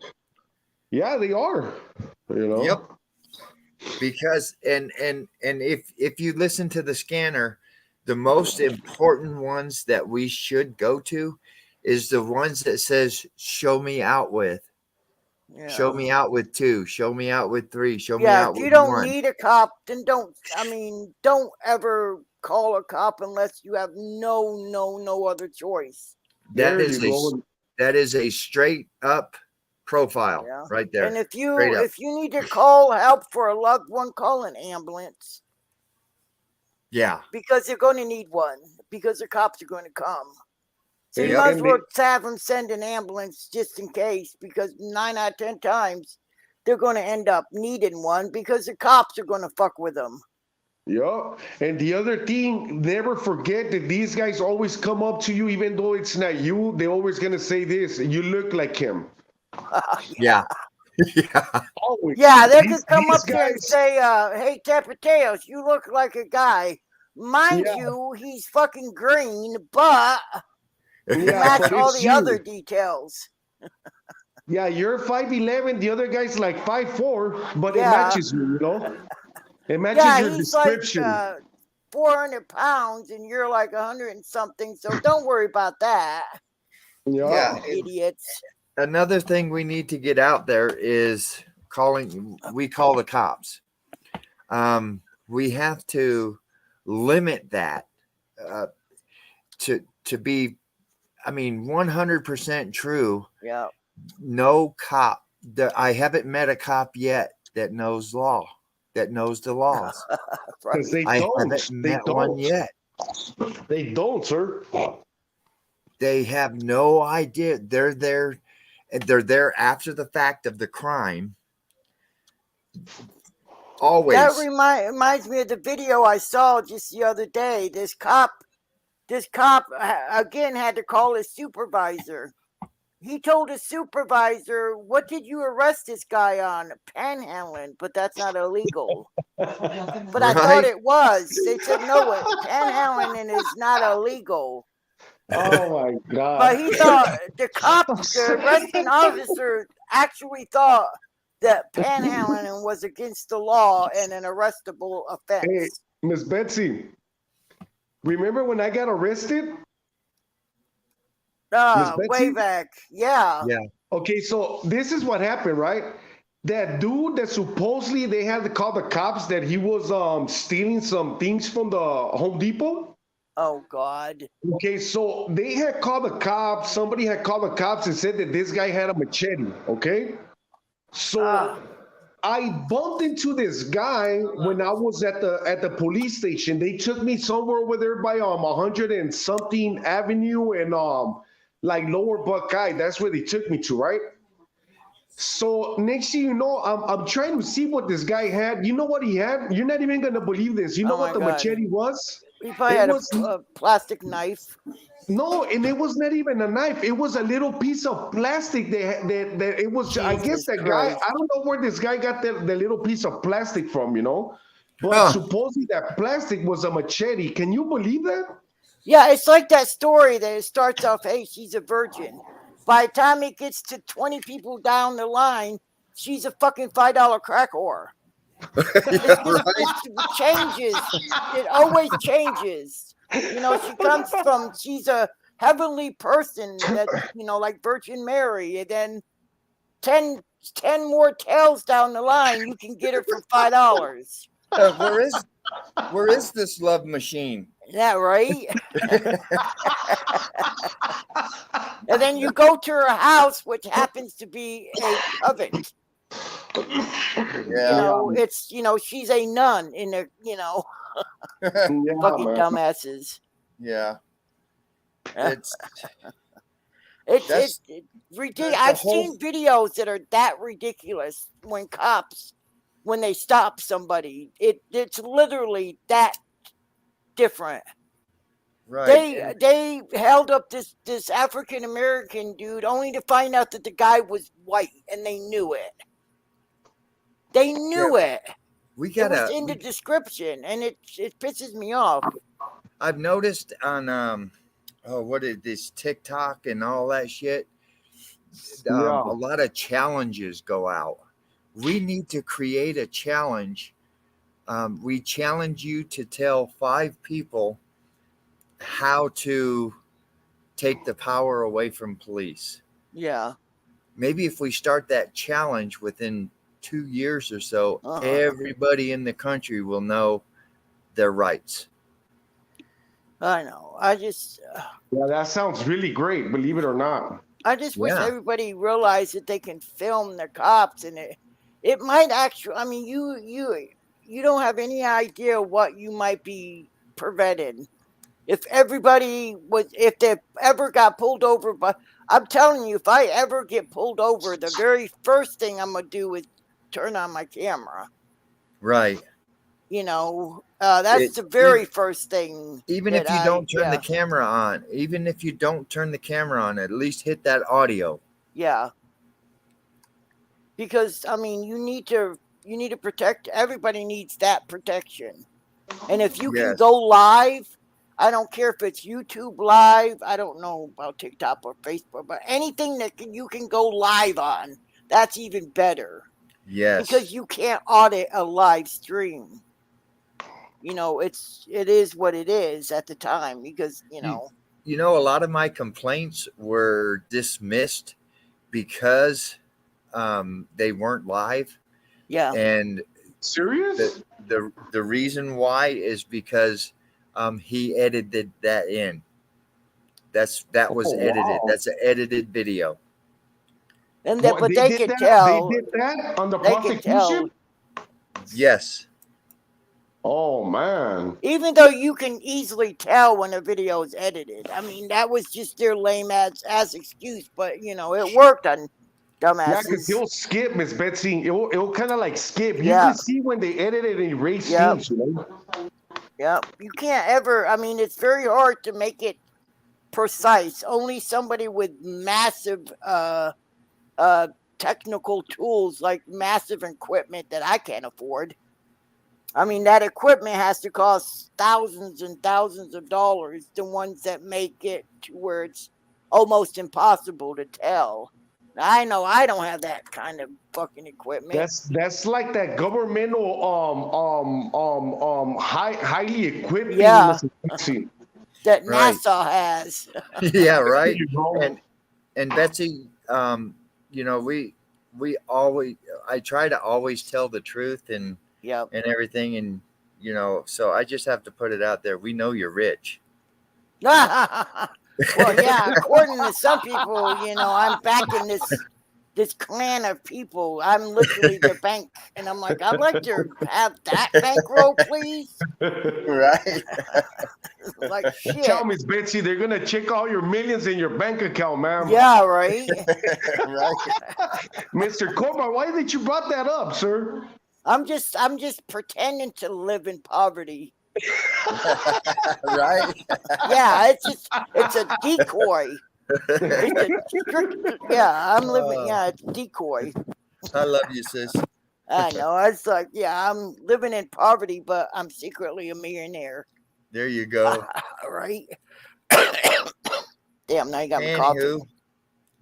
Yeah, they are, you know? Yep. Because and if you listen to the scanner, the most important ones that we should go to is the ones that says show me out with. Show Yeah. me out with 2, show me out with 3, show me Yeah, out if you with don't 1. need a cop, then don't ever call a cop unless you have no other choice. That There is you go. that is a straight up profile Yeah. right there. And if Straight up. you need to call help for a loved one, call an ambulance Yeah. because you're going to need one because the cops are going to come. So you And, might as and well have them send an ambulance just in case, because 9 out of 10 times they're going to end up needing one because the cops are going to fuck with them. yeah. And the other thing, never forget that these guys always come up to you, even though it's not you. They're always gonna say this: "You look like him." Yeah. Yeah. Always. Yeah, they These could come these up there and guys. say, hey, Tapateos, you look like a guy. Mind Yeah. you, he's fucking green, but Yeah, match but all it's the other you. details. Yeah, you're 5'11", the other guy's like 5'4", but it Yeah. matches you, you know? It matches Yeah, your he's like description. 400 pounds and you're like 100 and something, so don't worry about that. Yeah. Yeah. Idiots. Another thing we need to get out there is we call the cops. We have to limit that to be, I mean, 100% true. Yeah. No cop I haven't met a cop yet that knows the laws. Right. Because they I don't. haven't They met one don't. yet. They don't, sir. They have no idea. They're there after the fact of the crime. Always. That reminds me of the video I saw just the other day. This cop again had to call his supervisor. He told his supervisor, "What did you arrest this guy on? Panhandling, but that's not illegal." But I thought Right? it was. They said no, panhandling is not illegal. Oh my God. But he thought the arresting officer actually thought that panhandling was against the law and an arrestable Hey, offense. Miss Betsy, remember when I got arrested? Miss Way Betsy? back. Yeah. Yeah. Okay, so this is what happened, right? That dude that supposedly they had to call the cops that he was stealing some things from the Home Depot. Oh God. Okay, so they had called the cops. Somebody had called the cops and said that this guy had a machete. Okay, so I bumped into this guy when I was at the police station. They took me somewhere over there by 100 and something Avenue and like Lower Buckeye. That's where they took me to, right? So next thing you know, I'm trying to see what this guy had. You know what he had? You're not even gonna believe this. You know Oh what my the God. machete was? He probably It had was- a plastic knife. No, and it was not even a knife. It was a little piece of plastic that it was. I guess Jesus that Christ. guy. I don't know where this guy got the little piece of plastic from. You know, but Huh. supposedly that plastic was a machete. Can you believe that? Yeah, it's like that story that it starts off, hey, she's a virgin. By the time it gets to 20 people down the line, she's a fucking $5 crack whore. It changes. It always changes. You know, she's a heavenly person that, like Virgin Mary. And then 10 more tails down the line, you can get her for $5. Where is this love machine? Yeah, right? And then you go to her house, which happens to be a coven. Yeah. It's she's a nun in there. Yeah, Fucking man. dumbasses. Yeah. It's It's ridiculous. I've seen videos that are that ridiculous when they stop somebody. It's literally that different. right. They held up this African American dude only to find out that the guy was white, and they knew it. They knew it. We It was gotta. in the description, and it pisses me off. I've noticed on what is this TikTok and all that shit? Yeah. A lot of challenges go out. We need to create a challenge. We challenge you to tell 5 people how to take the power away from police. Yeah. Maybe if we start that challenge within 2 years or so, Uh-huh. everybody in the country will know their rights. I know. I just Yeah, that sounds really great. Believe it or not. wish Yeah. everybody realized that they can film the cops, and it might actually. I mean, you don't have any idea what you might be prevented if if they ever got pulled over. But I'm telling you, if I ever get pulled over, the very first thing I'm gonna do is turn on my camera. Right. That's the very first thing. Even if you don't turn the camera on, at least hit that audio. Yeah. Because I mean, you need to protect. Everybody needs that protection. And if you can Yes. go live, I don't care if it's YouTube Live. I don't know about TikTok or Facebook, but anything that you can go live on, that's even better. Yes. Because you can't audit a live stream. It is what it is at the time because, You know, a lot of my complaints were dismissed because they weren't live. Yeah. And Serious? the reason why is because he edited that in. That was edited. Wow. That's an edited video. And What, but they could that? tell. They did that on the They could tell. prosecution? Yes. Oh man. Even though you can easily tell when a video is edited. I mean, that was just their lame as excuse, but it worked on Yeah, dumbasses. because he'll skip, Miss Betsy. It'll kind of like skip. You Yeah. can see when they edit it and erase Yep. scenes, you know? Yep. You can't ever. I mean, it's very hard to make it precise. Only somebody with massive technical tools, like massive equipment that I can't afford. I mean, that equipment has to cost thousands and thousands of dollars. The ones that make it to where it's almost impossible to tell. I know I don't have that kind of fucking equipment. That's like that governmental highly equipped thing, Yeah. Mr. Betsy. That Right. NASA has. Yeah, right. You know? And Betsy, we always, I try to always tell the truth and Yep. everything, and so I just have to put it out there. We know you're rich. Well, yeah, according to some people, I'm backing this clan of people. I'm literally their bank, and I'm like, I'd like to have that bankroll, please. Right. Like shit. Tell Miss Betsy, they're gonna check all your millions in your bank account, ma'am. Yeah, right. Right. Mr. Corbar, why did you brought that up, sir? I'm just pretending to live in poverty. Right. Yeah, it's a decoy. I'm living. Yeah, it's decoy. I love you, sis. I know. It's like, yeah, I'm living in poverty, but I'm secretly a millionaire. There you go. Right? Damn, now you got me Anywho, coughing.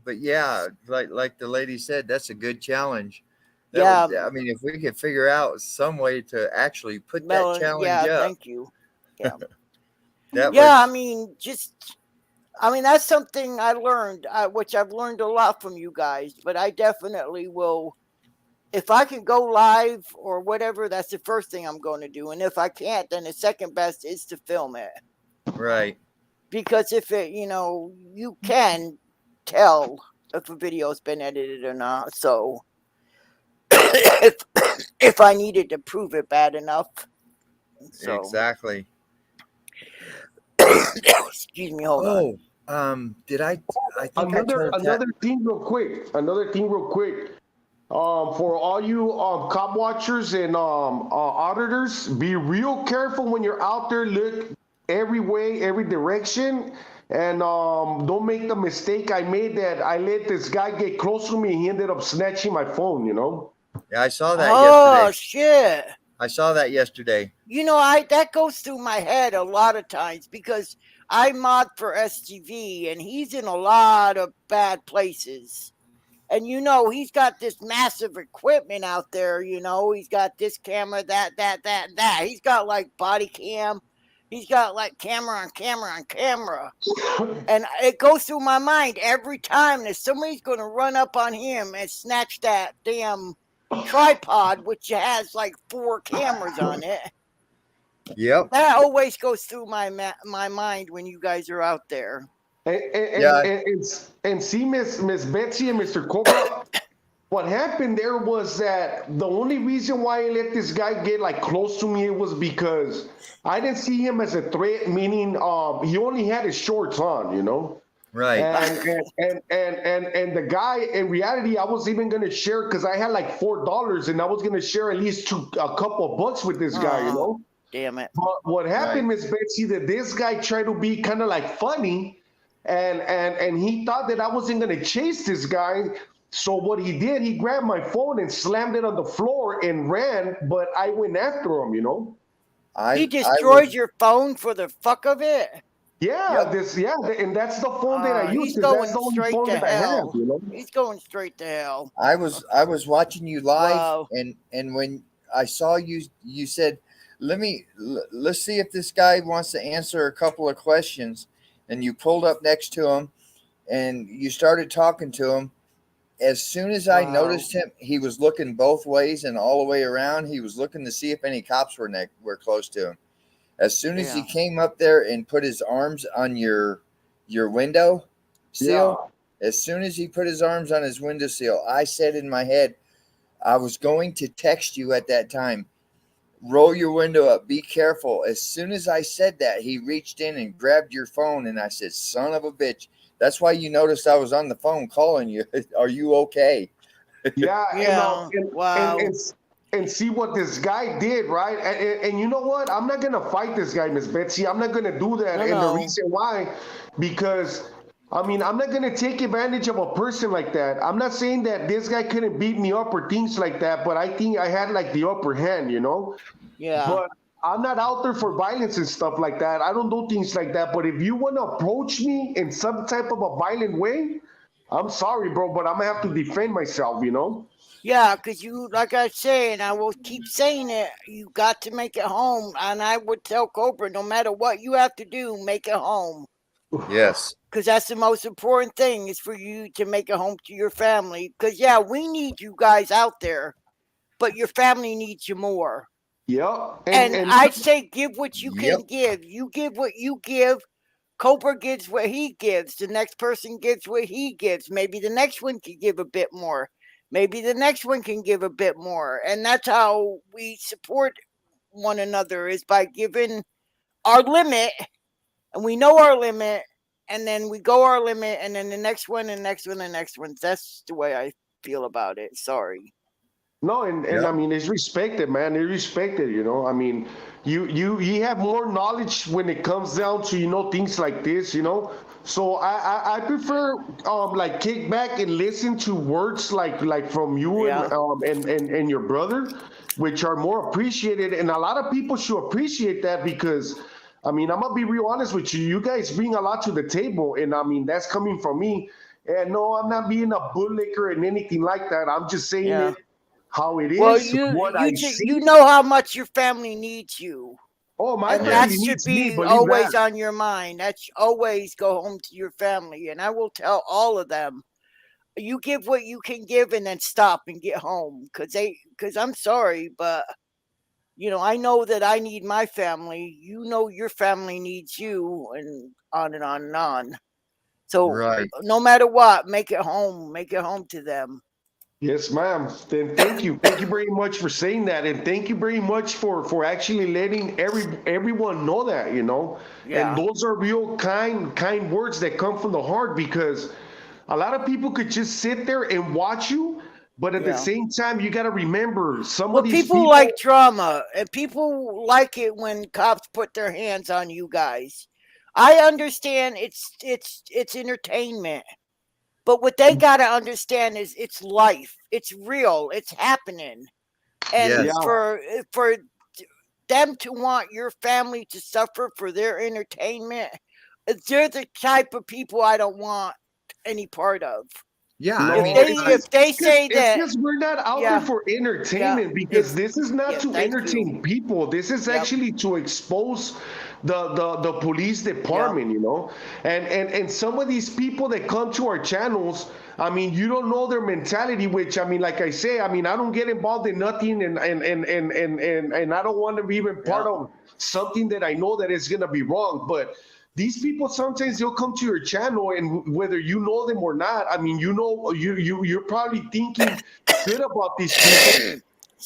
but yeah, like the lady said, that's a good challenge. Yeah. I mean, if we could figure out some way to actually put Melon, that challenge yeah, up, thank you. Yeah. that Yeah, would, I mean, that's something I learned, which I've learned a lot from you guys, but I definitely will. If I can go live or whatever, that's the first thing I'm going to do. And if I can't, then the second best is to film it. right. Because if it, you can tell if a video's been edited or not. So if I needed to prove it bad enough. So. Exactly. Excuse me, hold on. Did I think I told Another thing real quick. For all you cop watchers and auditors, be real careful when you're out there. Look every way, every direction, and don't make the mistake I made that I let this guy get close to me. He ended up snatching my phone. Yeah, I saw that Oh, yesterday. shit. I saw that yesterday. That goes through my head a lot of times because I mod for STV and he's in a lot of bad places. And he's got this massive equipment out there, he's got this camera, that. He's got like body cam. He's got like camera on camera on camera. And it goes through my mind every time that somebody's going to run up on him and snatch that damn tripod, which has like 4 cameras on it. Yep. That always goes through my mind when you guys are out there. And see, Miss Betsy and Mr. Cobra, what happened there was that the only reason why I let this guy get like close to me was because I didn't see him as a threat, meaning he only had his shorts on, Right. And the guy, in reality, I was even gonna share because I had like $4 and I was gonna share at least a couple of bucks with this guy, Damn it. But what happened, Right. Miss Betsy, that this guy tried to be kind of like funny, and he thought that I wasn't gonna chase this guy. So what he did, he grabbed my phone and slammed it on the floor and ran, but I went after him, He I destroyed was your phone for the fuck of it. Yeah, yep. and that's the phone that I use He's because that's going the only straight phone to that I have. hell. He's going straight to hell. I was watching you live, Wow. and when I saw you, you said, let's see if this guy wants to answer a couple of questions." And you pulled up next to him, and you started talking to him. As soon as I Wow. noticed him, he was looking both ways and all the way around. He was looking to see if any cops were close to him. As soon as he Yeah. came up there and put his arms on your window Yeah. seal, as soon as he put his arms on his window seal, I said in my head, I was going to text you at that time. Roll your window up. Be careful. As soon as I said that, he reached in and grabbed your phone, and I said, "Son of a bitch." That's why you noticed I was on the phone calling you. Are you okay? Yeah, Yeah. Wow. and see what this guy did, right? And you know what? I'm not gonna fight this guy, Miss Betsy. I'm not gonna do that. No, And the no. reason why, because I mean, I'm not gonna take advantage of a person like that. I'm not saying that this guy couldn't beat me up or things like that, but I think I had like the upper hand, you know. Yeah. But I'm not out there for violence and stuff like that. I don't do things like that. But if you want to approach me in some type of a violent way, I'm sorry, bro, but I'm gonna have to defend myself, you know? Yeah, because you, like I say, and I will keep saying it, you got to make it home. And I would tell Cobra, no matter what you have to do, make it home. Yes. Because that's the most important thing is for you to make it home to your family. Because, yeah, we need you guys out there, but your family needs you more. Yep. And And I'd say give what you Yep. can give. You give what you give. Cobra gives what he gives. The next person gives what he gives. Maybe the next one can give a bit more. Maybe the next one can give a bit more. And that's how we support one another is by giving our limit. And we know our limit. And then we go our limit. And then the next one, and next one, and next one. That's the way I feel about it. Sorry. no, and I Yep. mean it's respected, man. It's respected, you know. I mean, you have more knowledge when it comes down to things like this, you know. So I prefer like kick back and listen to words like from you Yeah. and your brother, which are more appreciated, and a lot of people should appreciate that because. I mean, I'm gonna be real honest with you. You guys bring a lot to the table, and I mean that's coming from me. And no, I'm not being a bootlicker and anything like that. I'm just saying Yeah. it how it Well, is, what I you see. know how much your family needs you. Oh, my And that family Yes. should needs me, be believe that. always on your mind. That's always go home to your family. And I will tell all of them, you give what you can give and then stop and get home. Cause I'm sorry, but I know that I need my family. You know your family needs you, and on and on and on. So Right. no matter what, make it home. Make it home to them. Yes, ma'am. Then thank you. Thank you very much for saying that. And thank you very much for actually letting everyone know that, you know. And Yeah. those are real kind words that come from the heart because a lot of people could just sit there and watch you, but at the Yeah. same time, you got to remember some Well, of these people like people. drama, and people like it when cops put their hands on you guys. I understand it's entertainment, but what they gotta understand is it's life. It's real. It's happening, and Yes. Yeah. for them to want your family to suffer for their entertainment, they're the type of people I don't want any part of. Yeah. I If mean, No, they it's if just they it's just say it's that, just we're not out there yeah, for yeah, entertainment if because this is not yeah, to thank you. entertain people. This is Yep, actually to expose the police yeah, department, you know. And some of these people that come to our channels, I mean, you don't know their mentality, which I mean, like I say, I mean, I don't get involved in nothing and I don't want to be even yeah. part of something that I know that is gonna be wrong. But these people sometimes they'll come to your channel and whether you know them or not, I mean, you're probably thinking good about these people,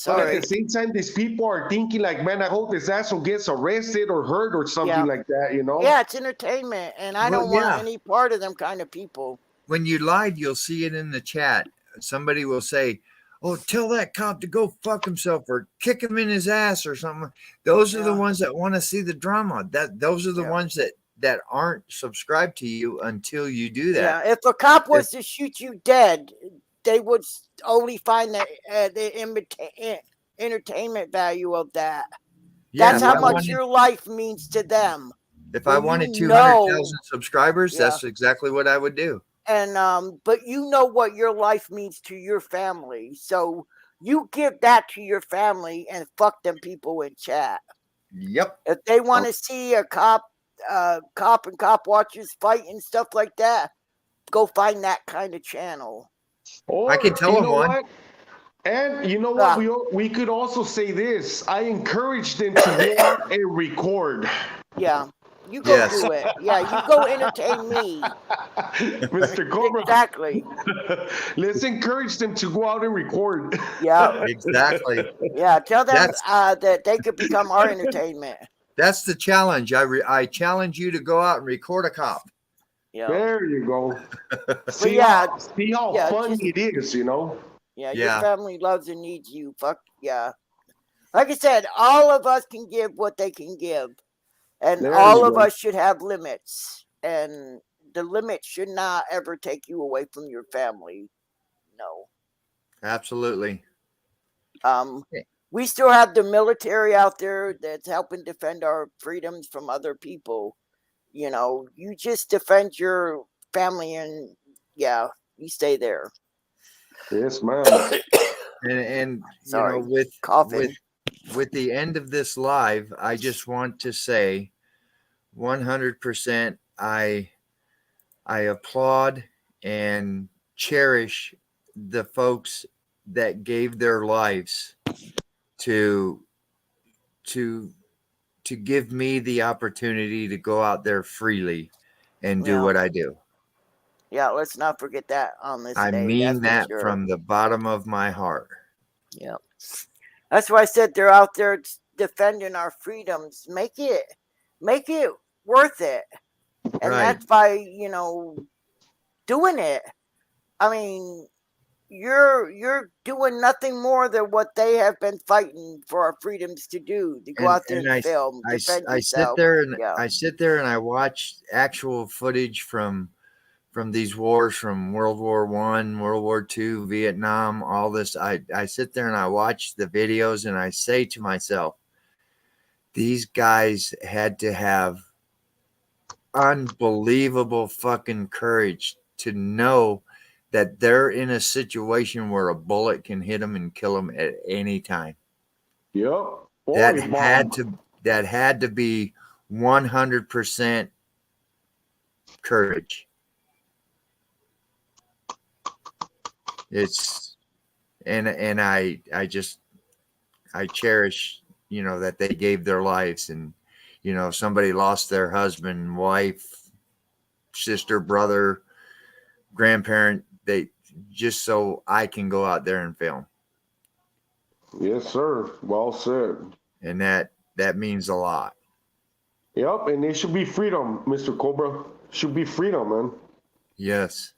but at the Sorry. same time these people are thinking like, man, I hope this asshole gets arrested or hurt or something Yeah. like that, you know. Yeah, it's entertainment, and I well, don't want yeah. any part of them kind of people. When you lied, you'll see it in the chat. Somebody will say, "Oh, tell that cop to go fuck himself or kick him in his ass or something." Those are the Yeah, ones that want to see the drama. Those are the yeah, ones that aren't subscribed to you until you do that. yeah. If a cop If was to shoot you dead, they would only find the entertainment value of that. Yeah, That's if how I much wanted, your life means to them. if I When you wanted know, 200,000 subscribers, yeah, that's exactly what I would do. and but you know what your life means to your family, so you give that to your family and fuck them people in chat. Yep. If they want to see a cop and cop watchers fight and stuff like that, go find that kind of channel. Or I can tell you them know one. what? And you know what? Ah, We could also say this. I encourage them to go out and record. yeah, you go Yes. do it. Yeah, you go entertain me. Mr. Cobra, Exactly. let's encourage them to go out and record. Yeah, Exactly. yeah. Tell them That's that they could become our entertainment. that's the challenge. I challenge you to go out and record a cop. Yeah, There you go. but See yeah, how yeah, funny just it is, you know? yeah. Your Yeah. family loves and needs you. Fuck yeah. Like I said, all of us can give what they can give, and There all you of go. us should have limits, and the limit should not ever take you away from your family. No. Absolutely. Okay. We still have the military out there that's helping defend our freedoms from other people. You know, you just defend your family, and yeah, you stay there. Yes, ma'am. And you know, Sorry, coughing. with the end of this live, I just want to say 100% I applaud and cherish the folks that gave their lives to to to give me the opportunity to go out there freely and do Yeah, what I do. yeah. Let's not forget that on this I day. That's mean for that sure. from the bottom of my heart. Yeah, that's why I said they're out there defending our freedoms. Make it worth it, and Right. that's by doing it. I mean, you're doing nothing more than what they have been fighting for our freedoms to do. To go out there and film, defend I sit yourself. there and Yeah, I watch actual footage from these wars, from World War One, World War Two, Vietnam, all this. I sit there and I watch the videos and I say to myself, these guys had to have unbelievable fucking courage to know that they're in a situation where a bullet can hit them and kill them at any time. Yep. That Boy, had to be 100% courage. It's and I cherish, you know, that they gave their lives, and you know, somebody lost their husband, wife, sister, brother, grandparent, they just so I can go out there and film. Yes, sir. Well said. And that means a lot. Yep, and it should be freedom, Mr. Cobra. Should be freedom, man. Yes.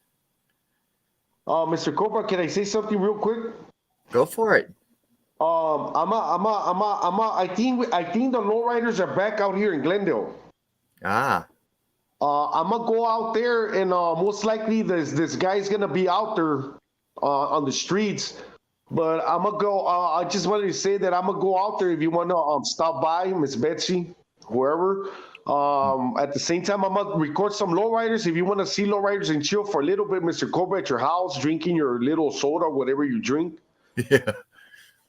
Mr. Cobra, can I say something real quick? Go for it. I think the lowriders are back out here in Glendale. Ah. I'm gonna go out there, and most likely this guy's gonna be out there on the streets. But I'm gonna go. I just wanted to say that I'm gonna go out there if you wanna stop by, Miss Betsy, whoever. At the same time, I'm gonna record some lowriders. If you wanna see lowriders and chill for a little bit, Mr. Cobra, at your house, drinking your little soda, whatever you drink. Yeah.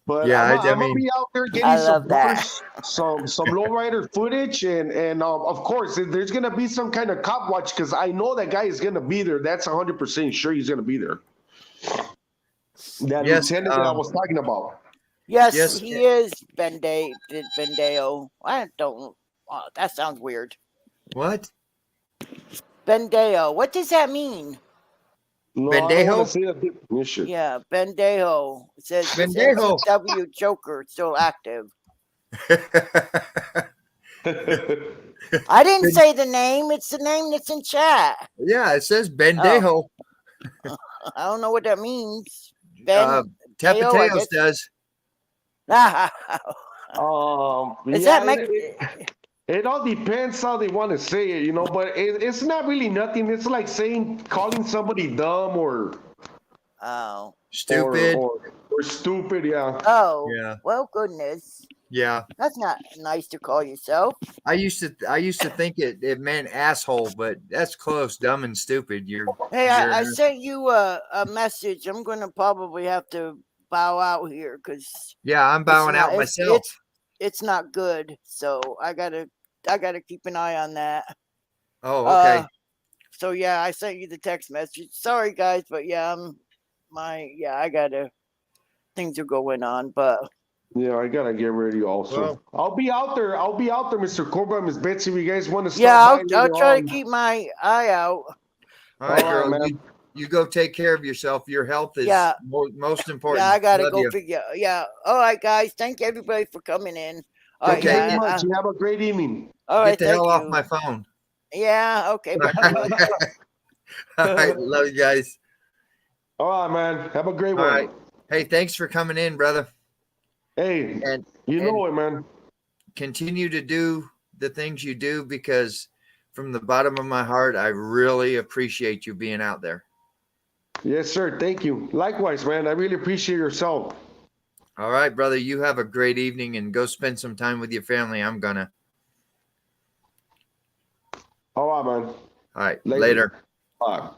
But Yeah, I'm I gonna mean, be out there I getting some love that. first, some lowrider footage, and of course there's gonna be some kind of cop watch, because I know that guy is gonna be there. That's 100% sure he's gonna be there. That yes, lieutenant that I was talking about. Yes, Yes. he is Bendeo. I don't. That sounds weird. What? Bendeo. What does that mean? No, I don't Bendejo? want to say that definition. Yeah, Bendejo. It says Bendejo. W Joker still active. I didn't say the name. It's the name that's in chat. Yeah, it says Bendejo. I don't know what that means. I Tapateos guess. does. Is Yeah, that it all depends how they want to say it, you know. But it's not really nothing. It's like calling somebody dumb or Oh. Stupid. or stupid. Yeah. Oh. Yeah. Well, goodness. Yeah. That's not nice to call yourself. I used to think it meant asshole, but that's close. Dumb and stupid. Hey, You're I sent you a message. I'm gonna probably have to bow out here because yeah, I'm bowing out myself. it's not good. So I gotta keep an eye on that. Oh, okay. So yeah, I sent you the text message. Sorry guys, but yeah, I gotta things are going on, but Yeah, I gotta get ready also. Well- I'll be out there, Mr. Cobra, Miss Betsy, if you guys want to stop yeah, by I'll later try to on. keep my eye out. All right, All right, girl. man. You go take care of yourself. Your health is Yeah. most important. Yeah, I gotta Love go you. figure. Yeah, all right, guys. Thank everybody for coming in. All right, Thank you Okay, very yeah, much. You have a great evening. all Get right, the thank hell off you. my phone. Yeah, okay, bye. All right, love you guys. All right, man. Have a great All one. right. Hey, thanks for coming in, brother. Hey, And you know it, man. continue to do the things you do, because from the bottom of my heart, I really appreciate you being out there. Yes, sir. Thank you. Likewise, man. I really appreciate yourself. All right, brother. You have a great evening and go spend some time with your family. I'm gonna. All right, man. All right. Later. Later. Bye.